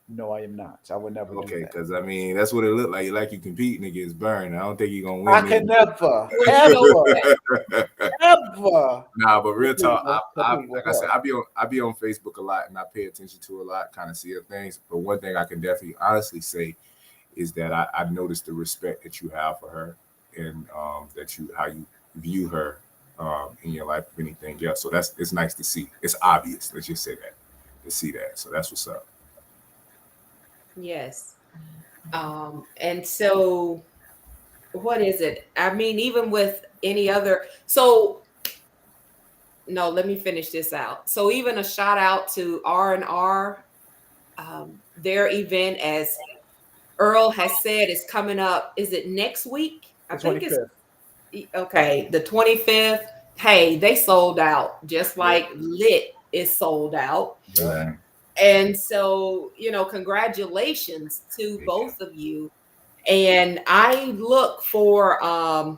No, I am not. I would never do Okay, that. because I mean that's what it looked like. Like you competing against Burn. I don't think you're gonna win. I can never, ever. Nah, but real compete talk, with like I her. said, I be on Facebook a lot and I pay attention to a lot, kind of see things. But one thing I can definitely honestly say is that I've noticed the respect that you have for her and that you how you view her in your life, if anything else. So it's nice to see. It's obvious. Let's just say that to see that. So that's what's up. Yes. And so what is it? I mean, even with any other, so no, let me finish this out. So even a shout out to R&R, their event, as Earl has said, is coming up. Is it next week? I think 25th. it's okay. The 25th. Hey, they sold out just like Lit is sold out. Yeah. And so, congratulations to both of you. And I look for an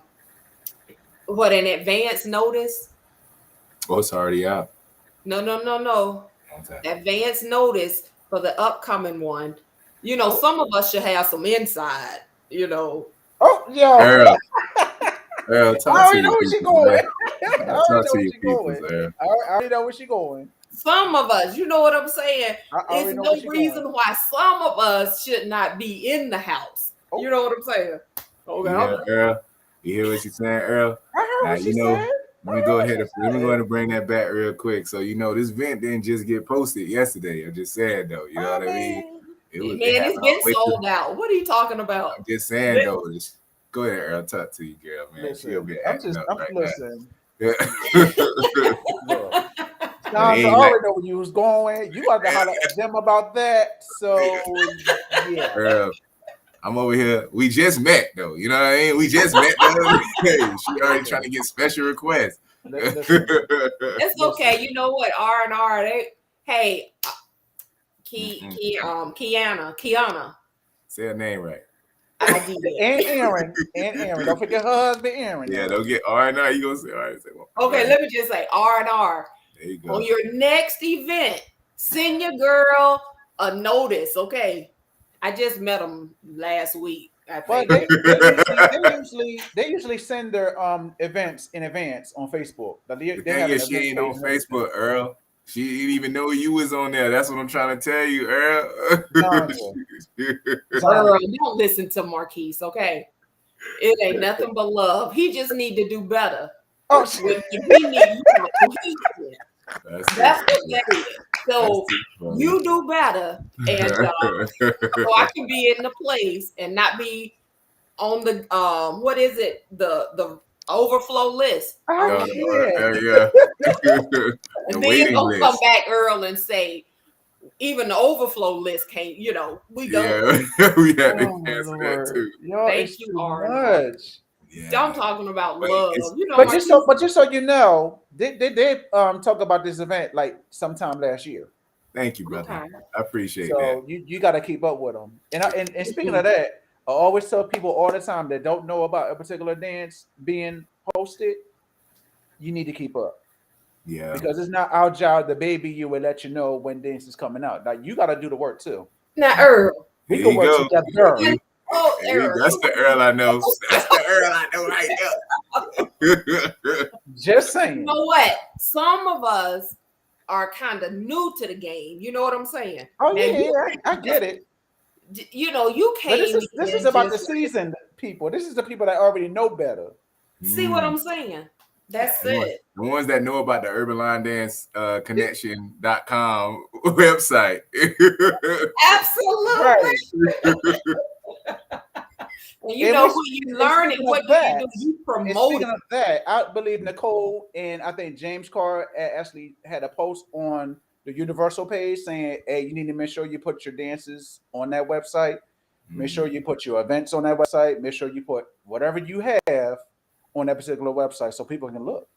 advance notice. Oh, it's already out. No. Okay. Advance notice for the upcoming one. Some of us should have some insight, Oh, yo. Earl, I talk already to know your where she people, going. man. I already know Talk to where your she people, going. Earl. I already know where she going. Some of us, you know what I'm saying? I already There's know no where she reason going. why some of us should not be in the house. Oh. You know what I'm saying? Okay. Yeah, Earl. You hear what she's saying, Earl? I heard Now what she you know. said. Let me go ahead and bring that back real quick. So this vent didn't just get posted yesterday. I'm just saying though, you know what I mean? It Man, happened it's all been the way sold through. out. What are you talking about? I'm just saying though. Just go ahead, Earl. Talk to you, girl, man. She'll Listen, be I'm acting up right listen. now. Look, It Sons, I ain't already like- know where you was going. You got to holler at them about that. So yeah. Earl, I'm over here. We just met though. You know what I mean? We just met the other day. She already trying to get special requests. Listen. It's okay. You know what? R&R. Kiana. Say her name right. I did. And Aaron. Don't forget her husband, Aaron. Yeah, now. don't get all right now. You gonna say all right? Say, well, Okay, let me just say R&R. there you go. On your next event, send your girl a notice. Okay, I just met him last week. I Well, think. they usually send their events in advance on Facebook. But The they thing have an is, she event ain't page on and everything. Facebook, Earl. She didn't even know you was on there. That's what I'm trying to tell you, Earl. Earl, don't listen to Marquise. Okay, it ain't nothing but love. He just need to do better. Oh, That's what that is. So you do better, and so I can be in the place and not be on the what is it, the overflow list. oh, yeah. And The then waiting don't list. come back, Earl, and say even the overflow list can't. We done. Yeah, we had to Oh, my cancel that Lord. too. Yo, Thank it's you, too R&R. much. Yeah. I'm talking about But love. it's- But Marquise, just so you know, they talk about this event like sometime last year. Thank you, brother. okay. I appreciate that. So you got to keep up with them. And speaking of that, I always tell people all the time that don't know about a particular dance being posted, you need to keep up Yeah. because it's not our job to baby you and let you know when dance is coming out. Now you got to do the work too. Now, Earl. We Here can you work go. together. Oh, Earl. That's the Earl I know. That's the Earl I know right there. Just You saying. know what? Some of us are kind of new to the game. You know what I'm saying? Oh Now, yeah, I get it. You But came. this is about the seasoned people. This is the people that already know better. See what I'm saying? That's it. The ones that know about the Urban Line Dance Connection.com website. Absolutely. And you And know we- who you and learn speaking and what of that, you do, you And promote speaking it. of that, I believe Nicole and I think James Carr actually had a post on the Universal page saying, "Hey, you need to make sure you put your dances on that website. Make sure you put your events on that website. Make sure you put whatever you have on that particular website so people can look."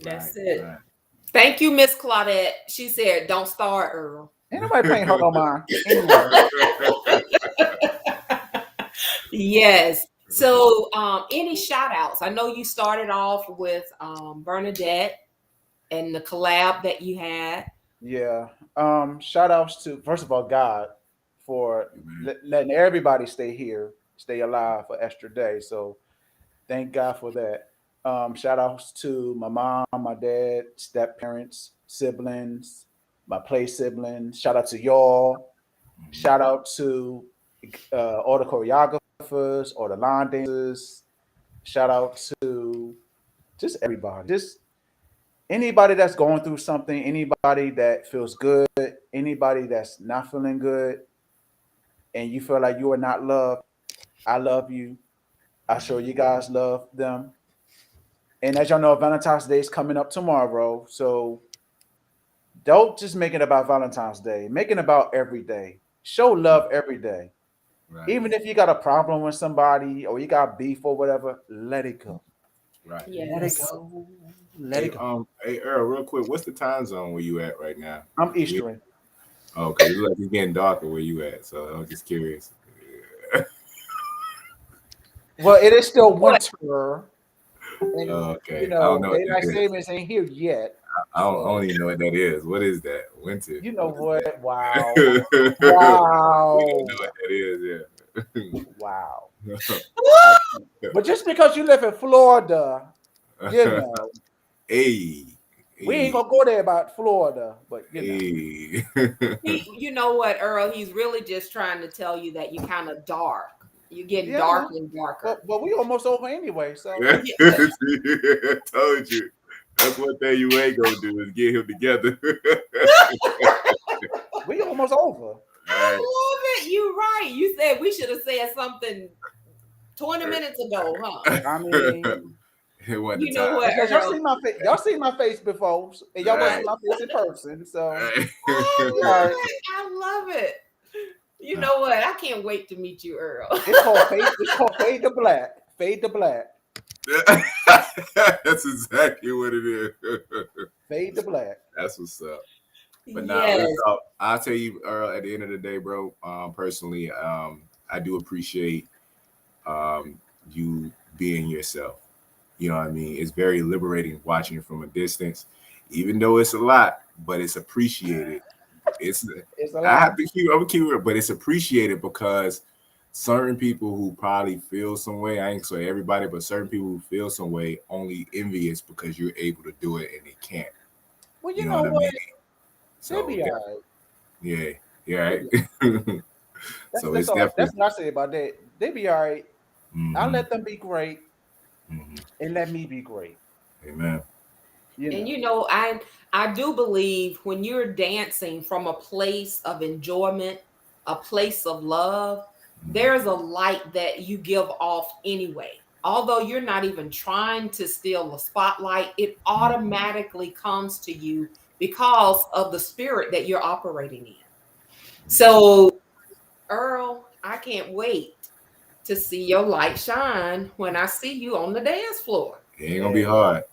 That's it. Right. Thank you, Miss Claudette. She said, "Don't start, Earl." Ain't nobody paying her no mind. Anyway. Yes. So, any shout outs? I know you started off with Bernadette and the collab that you had. Yeah. Shout outs to, first of all, God for Amen. letting everybody stay here, stay alive for extra day. So thank God for that. Shout outs to my mom, my dad, step parents, siblings, my play siblings. Shout out to y'all. Shout out to all the choreographers, all the line dancers. Shout out to just everybody. Just anybody that's going through something, anybody that feels good, anybody that's not feeling good, and you feel like you are not loved. I love you. I show you guys love them. And as y'all know, Valentine's Day is coming up tomorrow. So don't just make it about Valentine's Day. Make it about every day. Show love every day. Right. Even if you got a problem with somebody or you got beef or whatever, let it go. Right. Let it Yes. go. Let it go. Hey Earl, real quick, what's the time zone where you at right now? I'm Eastern. Okay, it looks like it's getting darker where you at, so I'm just curious. Well, it is still winter. And, Okay, you I don't know, know what daylight that is. savings ain't here yet. I don't even know what that is. What is that? Winter. You know What is what? Wow. that? Wow. We don't know what that is. Wow. Yeah. But just because you live in Florida, you know, Hey. we ain't gonna go there about Florida, but you know. Hey. You know what, Earl? He's really just trying to tell you that you're kind of dark. You're getting Yeah. darker and darker. But we almost over anyway. So Told you. That's one thing you ain't gonna do is get him together. we almost over. I love it. You're right. You said we should have said something 20 minutes ago, huh? I mean, It wasn't You the know time. what, because Earl? y'all seen my face before, and y'all want to see my face in person. So I love it. I love it. You know what? I can't wait to meet you, Earl. it's called fade to black. Fade to black. That's exactly what it is. Fade to black. That's what's up. But Yes. I'll tell you, Earl, at the end of the day, bro, personally, I do appreciate you being yourself. You know what I mean? It's very liberating watching it from a distance, even though it's a lot, but it's appreciated. It's It's a I lot. have to keep I'm keep it, but it's appreciated because certain people who probably feel some way, I ain't say everybody, but certain people who feel some way only envious because you're able to do it and they can't. Well, You know what I mean? They'll be all right. Yeah, right. So That's it's all. definitely That's what I say about that. They be all right. I'll mhm, let them be great mhm. and let me be great. Amen. You know. And you know, I do believe when you're dancing from a place of enjoyment, a place of love, there's a light that you give off anyway. Although you're not even trying to steal the spotlight, it automatically comes to you because of the spirit that you're operating in. So, Earl, I can't wait to see your light shine when I see you on the dance floor. It ain't gonna be hard.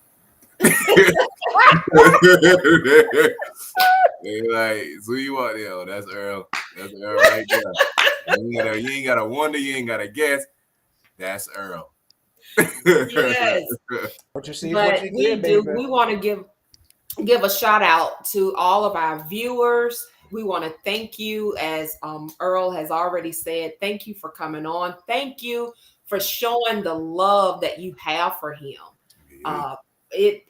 They like, so you want there? Oh, that's Earl. That's Earl right there. You ain't gotta wonder. You ain't gotta guess. That's Earl. Yes. What you see is But what you we get, do. baby. We want to give a shout out to all of our viewers. We want to thank you, as Earl has already said. Thank you for coming on. Thank you for showing the love that you have for him. I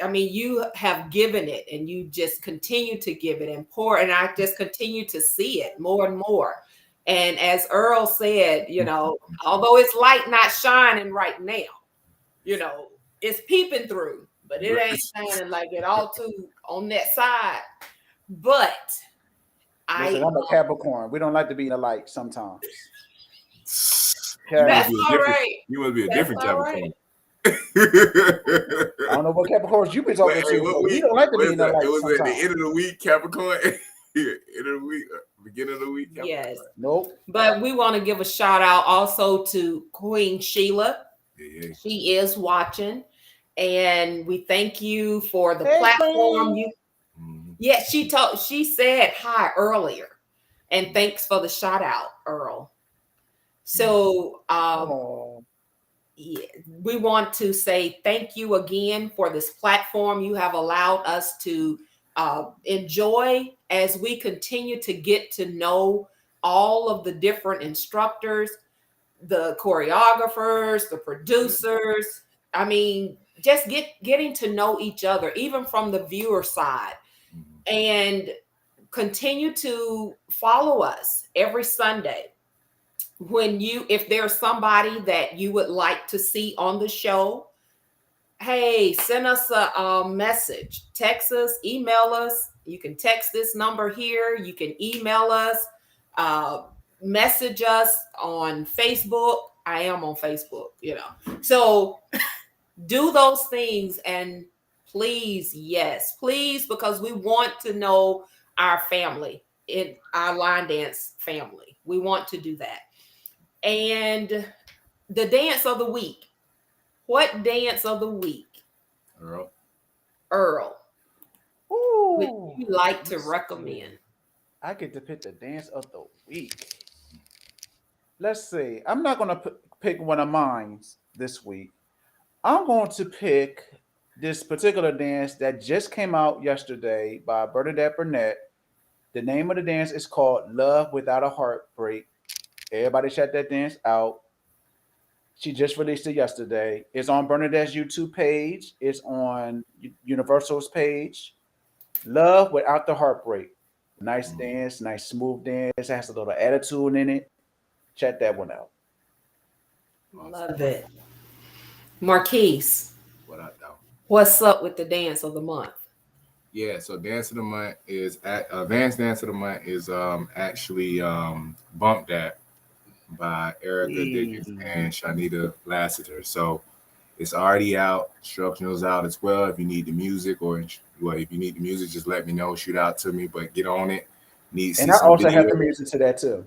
mean, you have given it, and you just continue to give it and pour, and I just continue to see it more and more. And as Earl said, you know, although it's light not shining right now, you know, it's peeping through, but it ain't shining like it ought to on that side. But Listen, I'm a Capricorn. We don't like to be in the light sometimes. That's all right. You must be a That's different type all of right. Capricorn. I don't know what Capricorns you been talking to, but we don't like to be in the light It was at the sometimes. end of the week, Capricorn. End of the week, beginning of the week. Capricorn. Yes. Nope. But we want to give a shout out also to Queen Sheila. Yeah. She is watching. And we thank you for the Hey, platform. Queen. Yeah, she said hi earlier. And thanks for the shout out, Earl. So Oh. we want to say thank you again for this platform you have allowed us to enjoy as we continue to get to know all of the different instructors, the choreographers, the producers. I mean, just getting to know each other, even from the viewer side, and continue to follow us every Sunday. If there's somebody that you would like to see on the show, hey, send us a message, text us, email us. You can text this number here. You can email us, uh, message us on Facebook. I am on Facebook, So do those things, and please, yes, please, because we want to know our family, in our line dance family. We want to do that. And the dance of the week. What dance of the week, Earl. Earl, would Ooh, you like to let's recommend? see. I get to pick the dance of the week. Let's see. I'm not going to pick one of mine this week. I'm going to pick this particular dance that just came out yesterday by Bernadette Burnett. The name of the dance is called Love Without a Heartbreak. Everybody check that dance out. She just released it yesterday. It's on Bernadette's YouTube page. It's on Universal's page. Love Without the Heartbreak. Nice dance, nice smooth dance. It has a little attitude in it. Check that one out. Love it. Marquise, What I thought. what's up with the dance of the month? Yeah, so Dance of the Month is Advanced Dance of the Month is actually Bump That by Erica Dickens and Shanita Lassiter. So it's already out. Instructionals out as well. If you need the music, if you need the music, just let me know. Shoot out to me, but get on it. Need to see And I some also video. have the music to that too.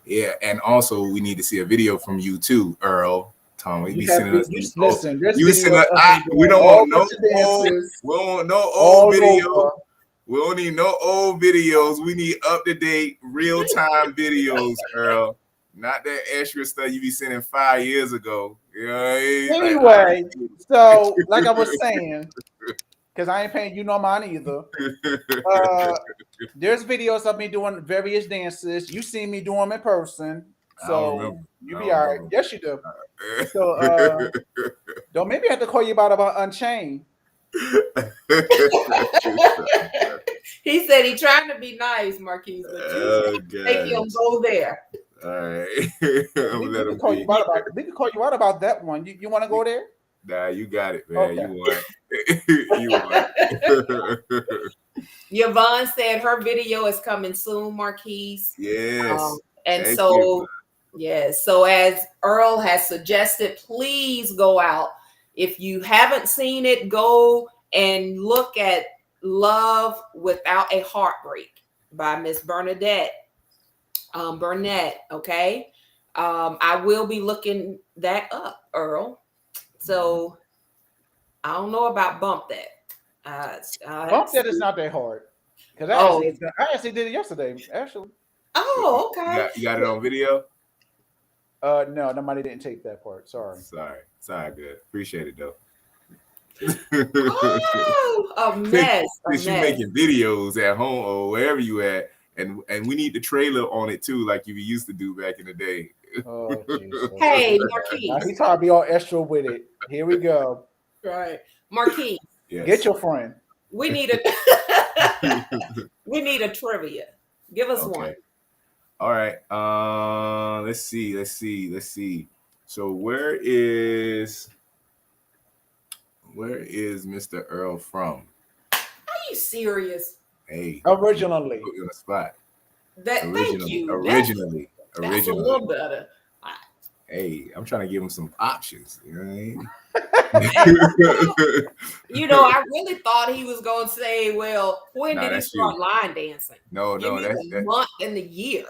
Yeah, and also we need to see a video from you too, Earl. Tom, we be sending us these. Listen, there's You send videos us. of me We doing don't all want no bunch of old. dances We don't want no old all video. over. We don't need no old videos. We need up to date, real time videos, Earl. Not that extra stuff you be sending 5 years ago. You know what I mean? Anyway, so like I was saying, because I ain't paying you no mind either. There's videos of me doing various dances. You see me do them in person, I don't so remember. you I be don't all right. remember. Yes, you do. So don't maybe I have to call you about Unchained. He said he trying to be nice, Marquise, but you make him go there. All right. We can call you out about that one. You want to go there? Nah, you got it, man. Okay. You won. You won. Yvonne said her video is coming soon, Marquise. Yes. And Thank so, you. yes. So as Earl has suggested, please go out. If you haven't seen it, go and look at Love Without a Heartbreak by Miss Bernadette. Burnett, okay? I will be looking that up, Earl. So I don't know about Bump That. Bump That is not that hard. Because I actually did it yesterday, actually. Oh, okay. You got it on video? No, nobody didn't take that part. Sorry. Sorry, good. Appreciate it though. Oh, a mess. Since you making videos at home or wherever you at, and we need the trailer on it too, like you used to do back in the day. Oh, Jesus. Hey, Marquise. Now he's trying to be all extra with it. Here we go. Right. Marquise. Yes. Get your friend. We need a trivia. Give us one. All right. Let's see. So where is Mr. Earl from? Are you serious? Hey. Originally. Put you on the spot. Thank you. Originally. That's a little better. Hey, I'm trying to give him some options. You know what I mean? I really thought he was going to say, well, when did he start line dancing? No, that's the month and the year.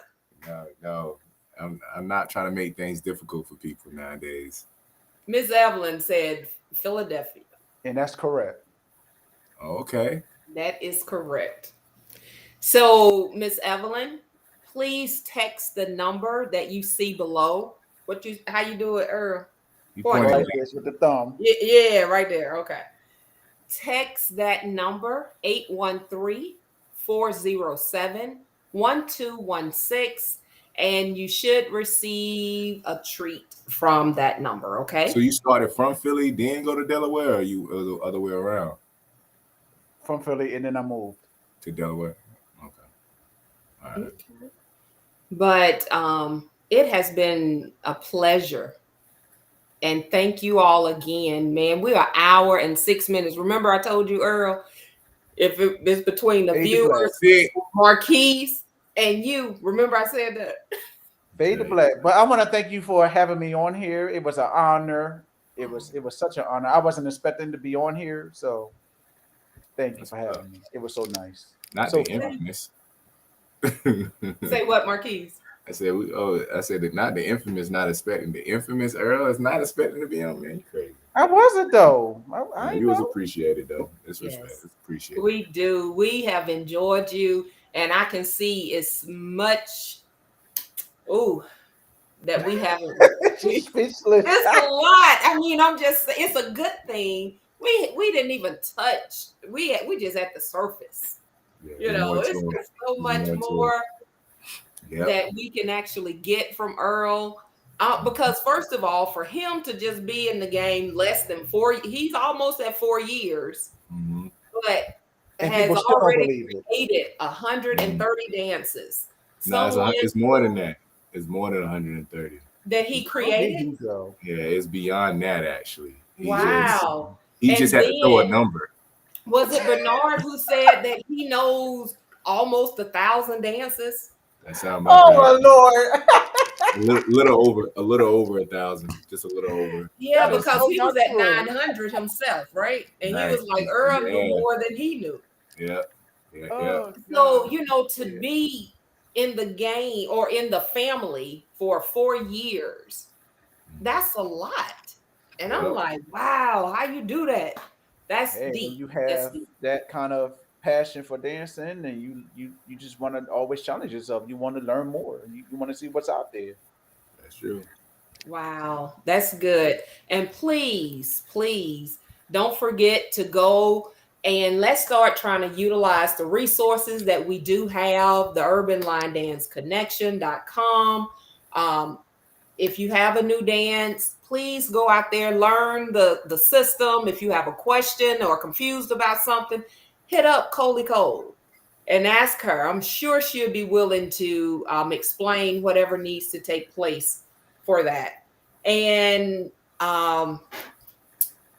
No. I'm not trying to make things difficult for people nowadays. Miss Evelyn said Philadelphia. And that's correct. Okay. That is correct. So, Miss Evelyn, please text the number that you see below. How you do it, Earl? You Point pointed Like at this with the thumb. Yeah, right there. Okay. Text that number 813-407-1216 and you should receive a treat from that number, okay? So you started from Philly, then go to Delaware, or you the other way around From Philly, and then I moved. to Delaware? Okay. All right. Okay. But it has been a pleasure. And thank you all again, man. We are an hour and 6 minutes. Remember, I told you, Earl, if it's between the Fade to viewers, black. See, Marquise, and you. Remember, I said that. Fade to black. But I want to thank you for having me on here. It was an honor. It was such an honor. I wasn't expecting to be on here, so thank you for having me. It was so nice. not So the infamous. Say what, Marquise? I said I said that not the infamous, not expecting. The infamous Earl is not expecting to be on, man. You crazy. I wasn't though. I You was know. appreciated though. It's respect. Yes. It's appreciated. We do. We have enjoyed you, and I can see it's much. Ooh, that we haven't. She's speechless. It's a lot. I mean, it's a good thing. We didn't even touch. We just at the surface. Yeah, You there's know, more to it's it. so much more Yep. that we can actually get from Earl. Because first of all, for him to just be in the game less than 4, he's almost at 4 years, Mhm. but And has people still don't already believe it. created 130 dances. No, Someone it's more than that. It's more than 130. that he Big created. ego. Yeah, it's beyond that actually. Wow. He And just had to throw a then- number. Was it Bernard who said that he knows almost 1,000 dances? That sound about Oh right. my lord. A little over 1,000, just a little over. Yeah, That's because he not was at true. 900 himself, right? And Right. he was like, Earl knew Yeah. more than he knew. Yeah. Yeah. Oh, So, God. you know, to be in the game or in the family for 4 years, that's a lot. And I'm Yeah. like, wow, how you do that? That's Hey, when deep. you That's have deep. that kind of passion for dancing, and you just want to always challenge yourself. You want to learn more. You want to see what's out there. That's true. Wow, that's good. And please, please don't forget to go and let's start trying to utilize the resources that we do have, the urbanlinedanceconnection.com. If you have a new dance, please go out there, learn the system. If you have a question or confused about something, hit up Coley Cole and ask her. I'm sure she'll be willing to explain whatever needs to take place for that. And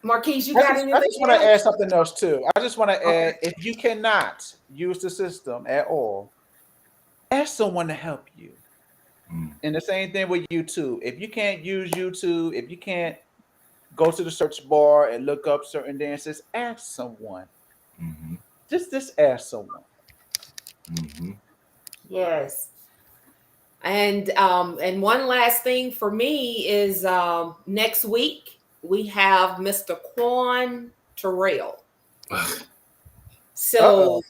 Marquise, you got anything? I just want to else? add something else too. I just want to add, if you cannot use the system at all, ask someone to help you. And the same thing with YouTube. If you can't use YouTube, if you can't go to the search bar and look up certain dances, ask someone. Mm-hmm. Just ask someone. Mm-hmm. Yes. And one last thing for me is next week we have Mr. Quan Terrell. So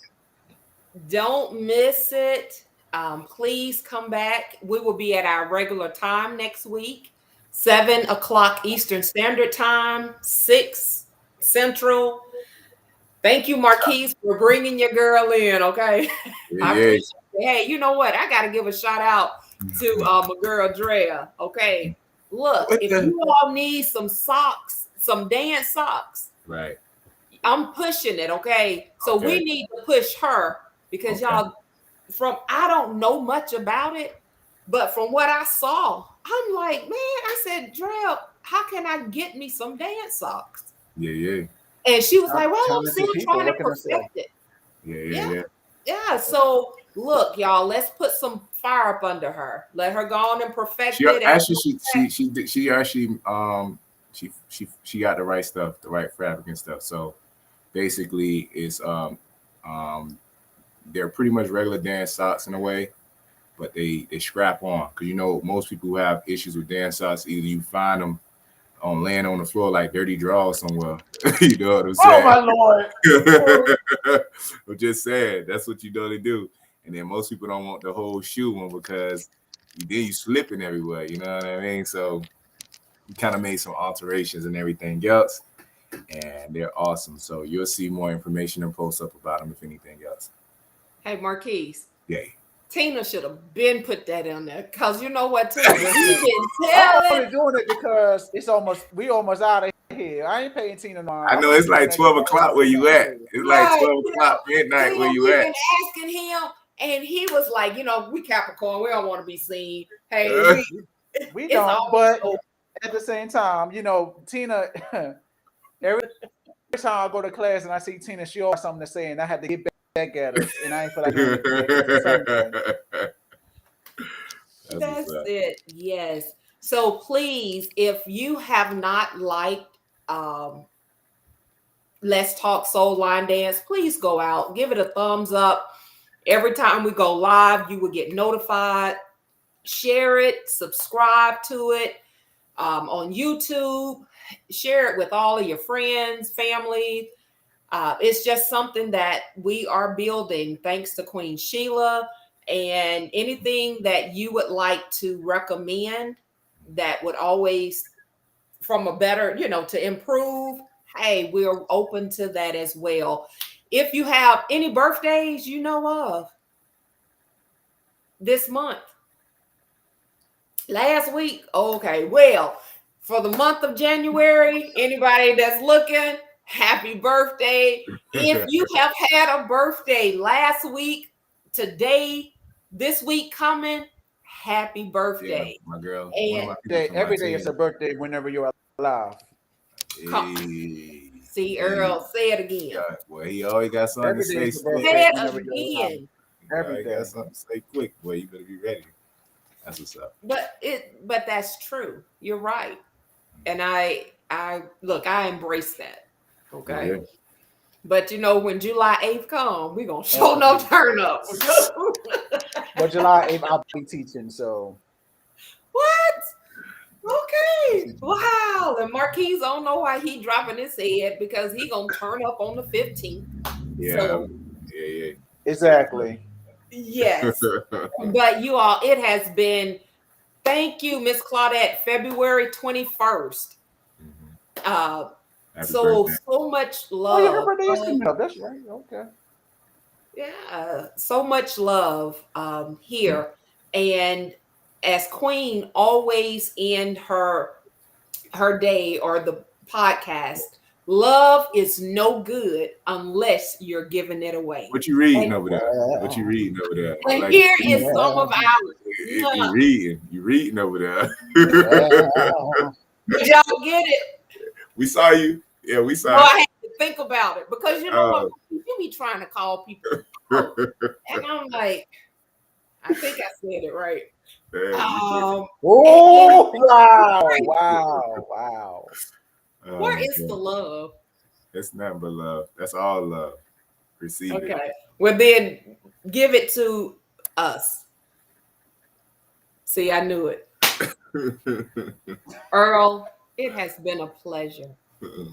don't miss it. Please come back. We will be at our regular time next week, 7 o'clock Eastern Standard Time, 6 Central. Thank you, Marquise, for bringing your girl in. Okay. I appreciate it. Hey, you know what? I got to give a shout out to my girl Drea. Okay. Look, if you all need some socks, some dance socks, Right. I'm pushing it. Okay. So we need to push her because y'all, I don't know much about it, but from what I saw, I'm like, man, I said, Drea, how can I get me some dance socks? Yeah. And she was like, well, I'm Talented still people trying to working themselves. perfect it. Yeah. Yeah. So look, y'all, let's put some fire up under her. Let her go on and perfect it. She actually she got the right stuff, the right fabric and stuff. So basically it's they're pretty much regular dance socks in a way, but they scrap on, because you know most people who have issues with dance socks, either you find them on laying on the floor like dirty drawers somewhere. You know what I'm saying? Oh my lord. I'm just saying that's what you know they do. And then most people don't want the whole shoe one because then you slipping everywhere. You know what I mean? So kind of made some alterations and everything else, and they're awesome. So you'll see more information and posts up about them if anything else. Hey, Marquise. Yay. Tina should have been put that in there because you know what, too? We Listen, didn't I'm tell only it. doing it because we almost out of here. I ain't paying Tina no. I know it's like 12 o'clock where you at. It's like Right, 12 o'clock midnight where you we've at. been asking him, and he was like, we Capricorn, we don't want to be seen. Hey, We it's don't, all but so- at the same time, Tina, every time I go to class and I see Tina, she always has something to say, and I had to get back at her, and I ain't feel like doing it today 'cause it's Sunday. That's it. Yes. So please, if you have not liked Let's Talk Soul Line Dance, please go out, give it a thumbs up. Every time we go live, you will get notified. Share it, subscribe to it on YouTube. Share it with all of your friends, family. It's just something that we are building thanks to Queen Sheila. And anything that you would like to recommend that would always, from a better, to improve, hey, we're open to that as well. If you have any birthdays you know of this month, last week, okay, well, for the month of January, anybody that's looking, happy birthday. If you have had a birthday last week, today, this week coming, happy birthday. Yeah, my girl. And Every day is a birthday whenever you're alive. Hey. see, Earl, say it again. Yeah, well, he always got something Every to day say. is a birthday. Say it whenever you're alive. again. Every He day. got something to say quick. Boy, you better be ready. That's what's up. But that's true. You're right. And I embrace that. Okay. Yeah. But when July 8th comes, we're gonna show no turn up. But July 8th, I'll be teaching, so. What? Okay. Wow. And Marquise don't know why he dropping his head because he gonna turn up on the 15th. Yeah. So, Yeah. Exactly. yes. But you all, it has been, thank you, Miss Claudette, February 21st. Happy So birthday. much Oh, love. yeah, her birthday is coming up. That's right. Okay. Yeah, so much love here. And as Queen always end her day or the podcast, love is no good unless you're giving it away. What you reading over there? What you reading over there? And Like, here is some of ours. You reading over there. Did y'all get it? We saw you. Yeah, we saw No, you. I had to think about it because what? You be trying to call people. And I'm like, I think I said it right. Oh, wow. Where is the love? It's nothing but love. That's all love. Receive it. Okay. Well, then give it to us. See, I knew it. Earl, it has been a pleasure.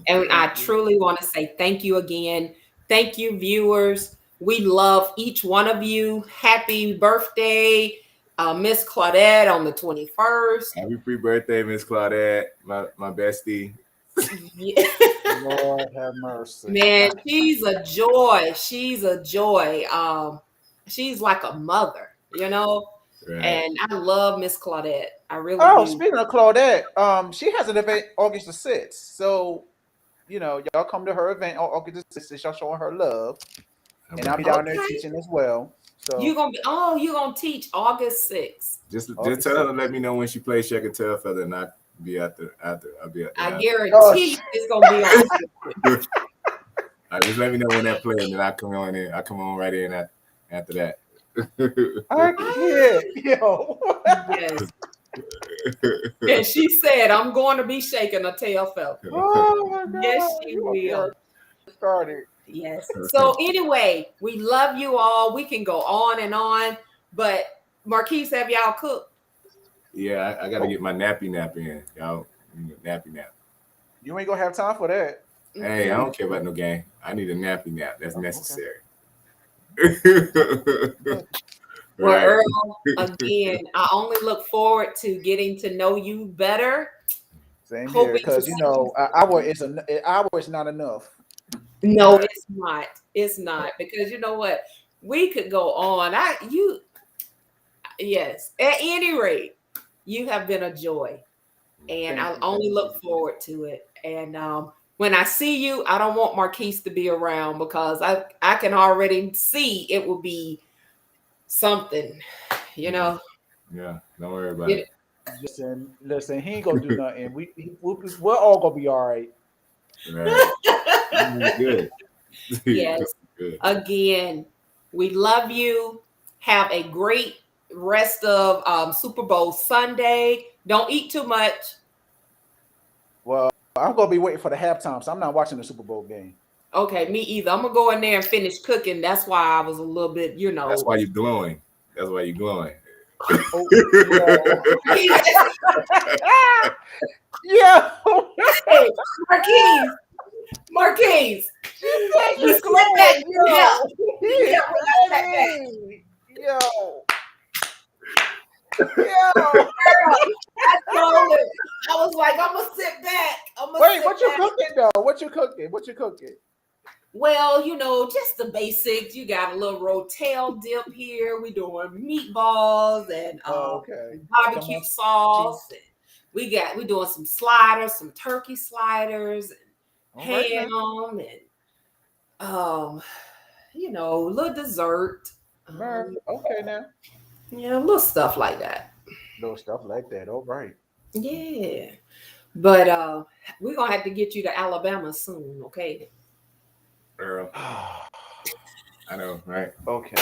And I truly want to say thank you again. Thank you, viewers. We love each one of you. Happy birthday, Miss Claudette on the 21st. Happy pre-birthday, Miss Claudette, my bestie. Yeah. Lord have mercy. Man, she's a joy. She's a joy. She's like a mother, Right. And I love Miss Claudette. I really do. Speaking of Claudette, she has an event August the 6th. So, y'all come to her event on August the 6th. Y'all showing her love. And I'll be down there teaching as well. So you're gonna teach August 6th. Just tell her to let me know when she plays Shake and Tell Feather, and I'll be after. I'll be. I guarantee it's gonna be on. Just let me know when that plays, and I come on in. I come on right in after that. I can't, yo. Yes. And she said, "I'm going to be shaking a tail feather." Oh my God. Yes, she will. Started. Yes. So anyway, we love you all. We can go on and on, but Marquise, have y'all cooked? Yeah, I got to get my nappy nap in, y'all. Nappy nap. You ain't gonna have time for that. Hey, I don't care about no game. I need a nappy nap. That's necessary. Well, Right. Earl, again, I only look forward to getting to know you better. Same here, hoping because to you see know, you. hour is not enough. No, it's not. It's not, because you know what? We could go on. Yes. At any rate, you have been a joy, and Thank I'll you, only thank look you. forward to it. And when I see you, I don't want Marquise to be around, because I can already see it will be something, you know. Yeah, don't worry about it. Listen, he ain't gonna do nothing. We're all gonna be all right. Right. You're good. You're Yes. good. Again, we love you. Have a great rest of Super Bowl Sunday. Don't eat too much. Well, I'm gonna be waiting for the halftime, so I'm not watching the Super Bowl game. Okay, me either. I'm gonna go in there and finish cooking. That's why I was a little bit, That's why you're glowing. That's why you're glowing. Oh, yeah. Hey, Marquise, She said we you slipped back. glowing, yo. He You is help when I step back. ready. Yo. Yo. I told him. I was like, I'm gonna sit back. Wait, what you cooking though? What you cooking? What you cooking? Well, just the basics. You got a little rotel dip here. We doing meatballs and Okay. barbecue sauce. And we doing some sliders, some turkey sliders, and All right, man. ham, and little dessert. Okay now. Little stuff like that. No stuff like that. All right. Yeah. But we're gonna have to get you to Alabama soon, okay? Earl, I know, right? Okay.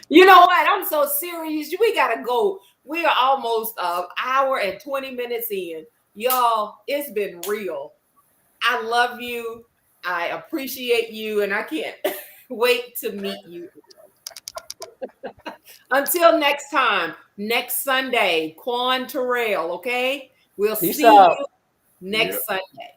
You know what? I'm so serious. We gotta go. We are almost an hour and 20 minutes in. Y'all, it's been real. I love you. I appreciate you, and I can't wait to meet you. Until next time, next Sunday, Quan Terrell, okay? We'll Peace see out. you next Yep. Sunday.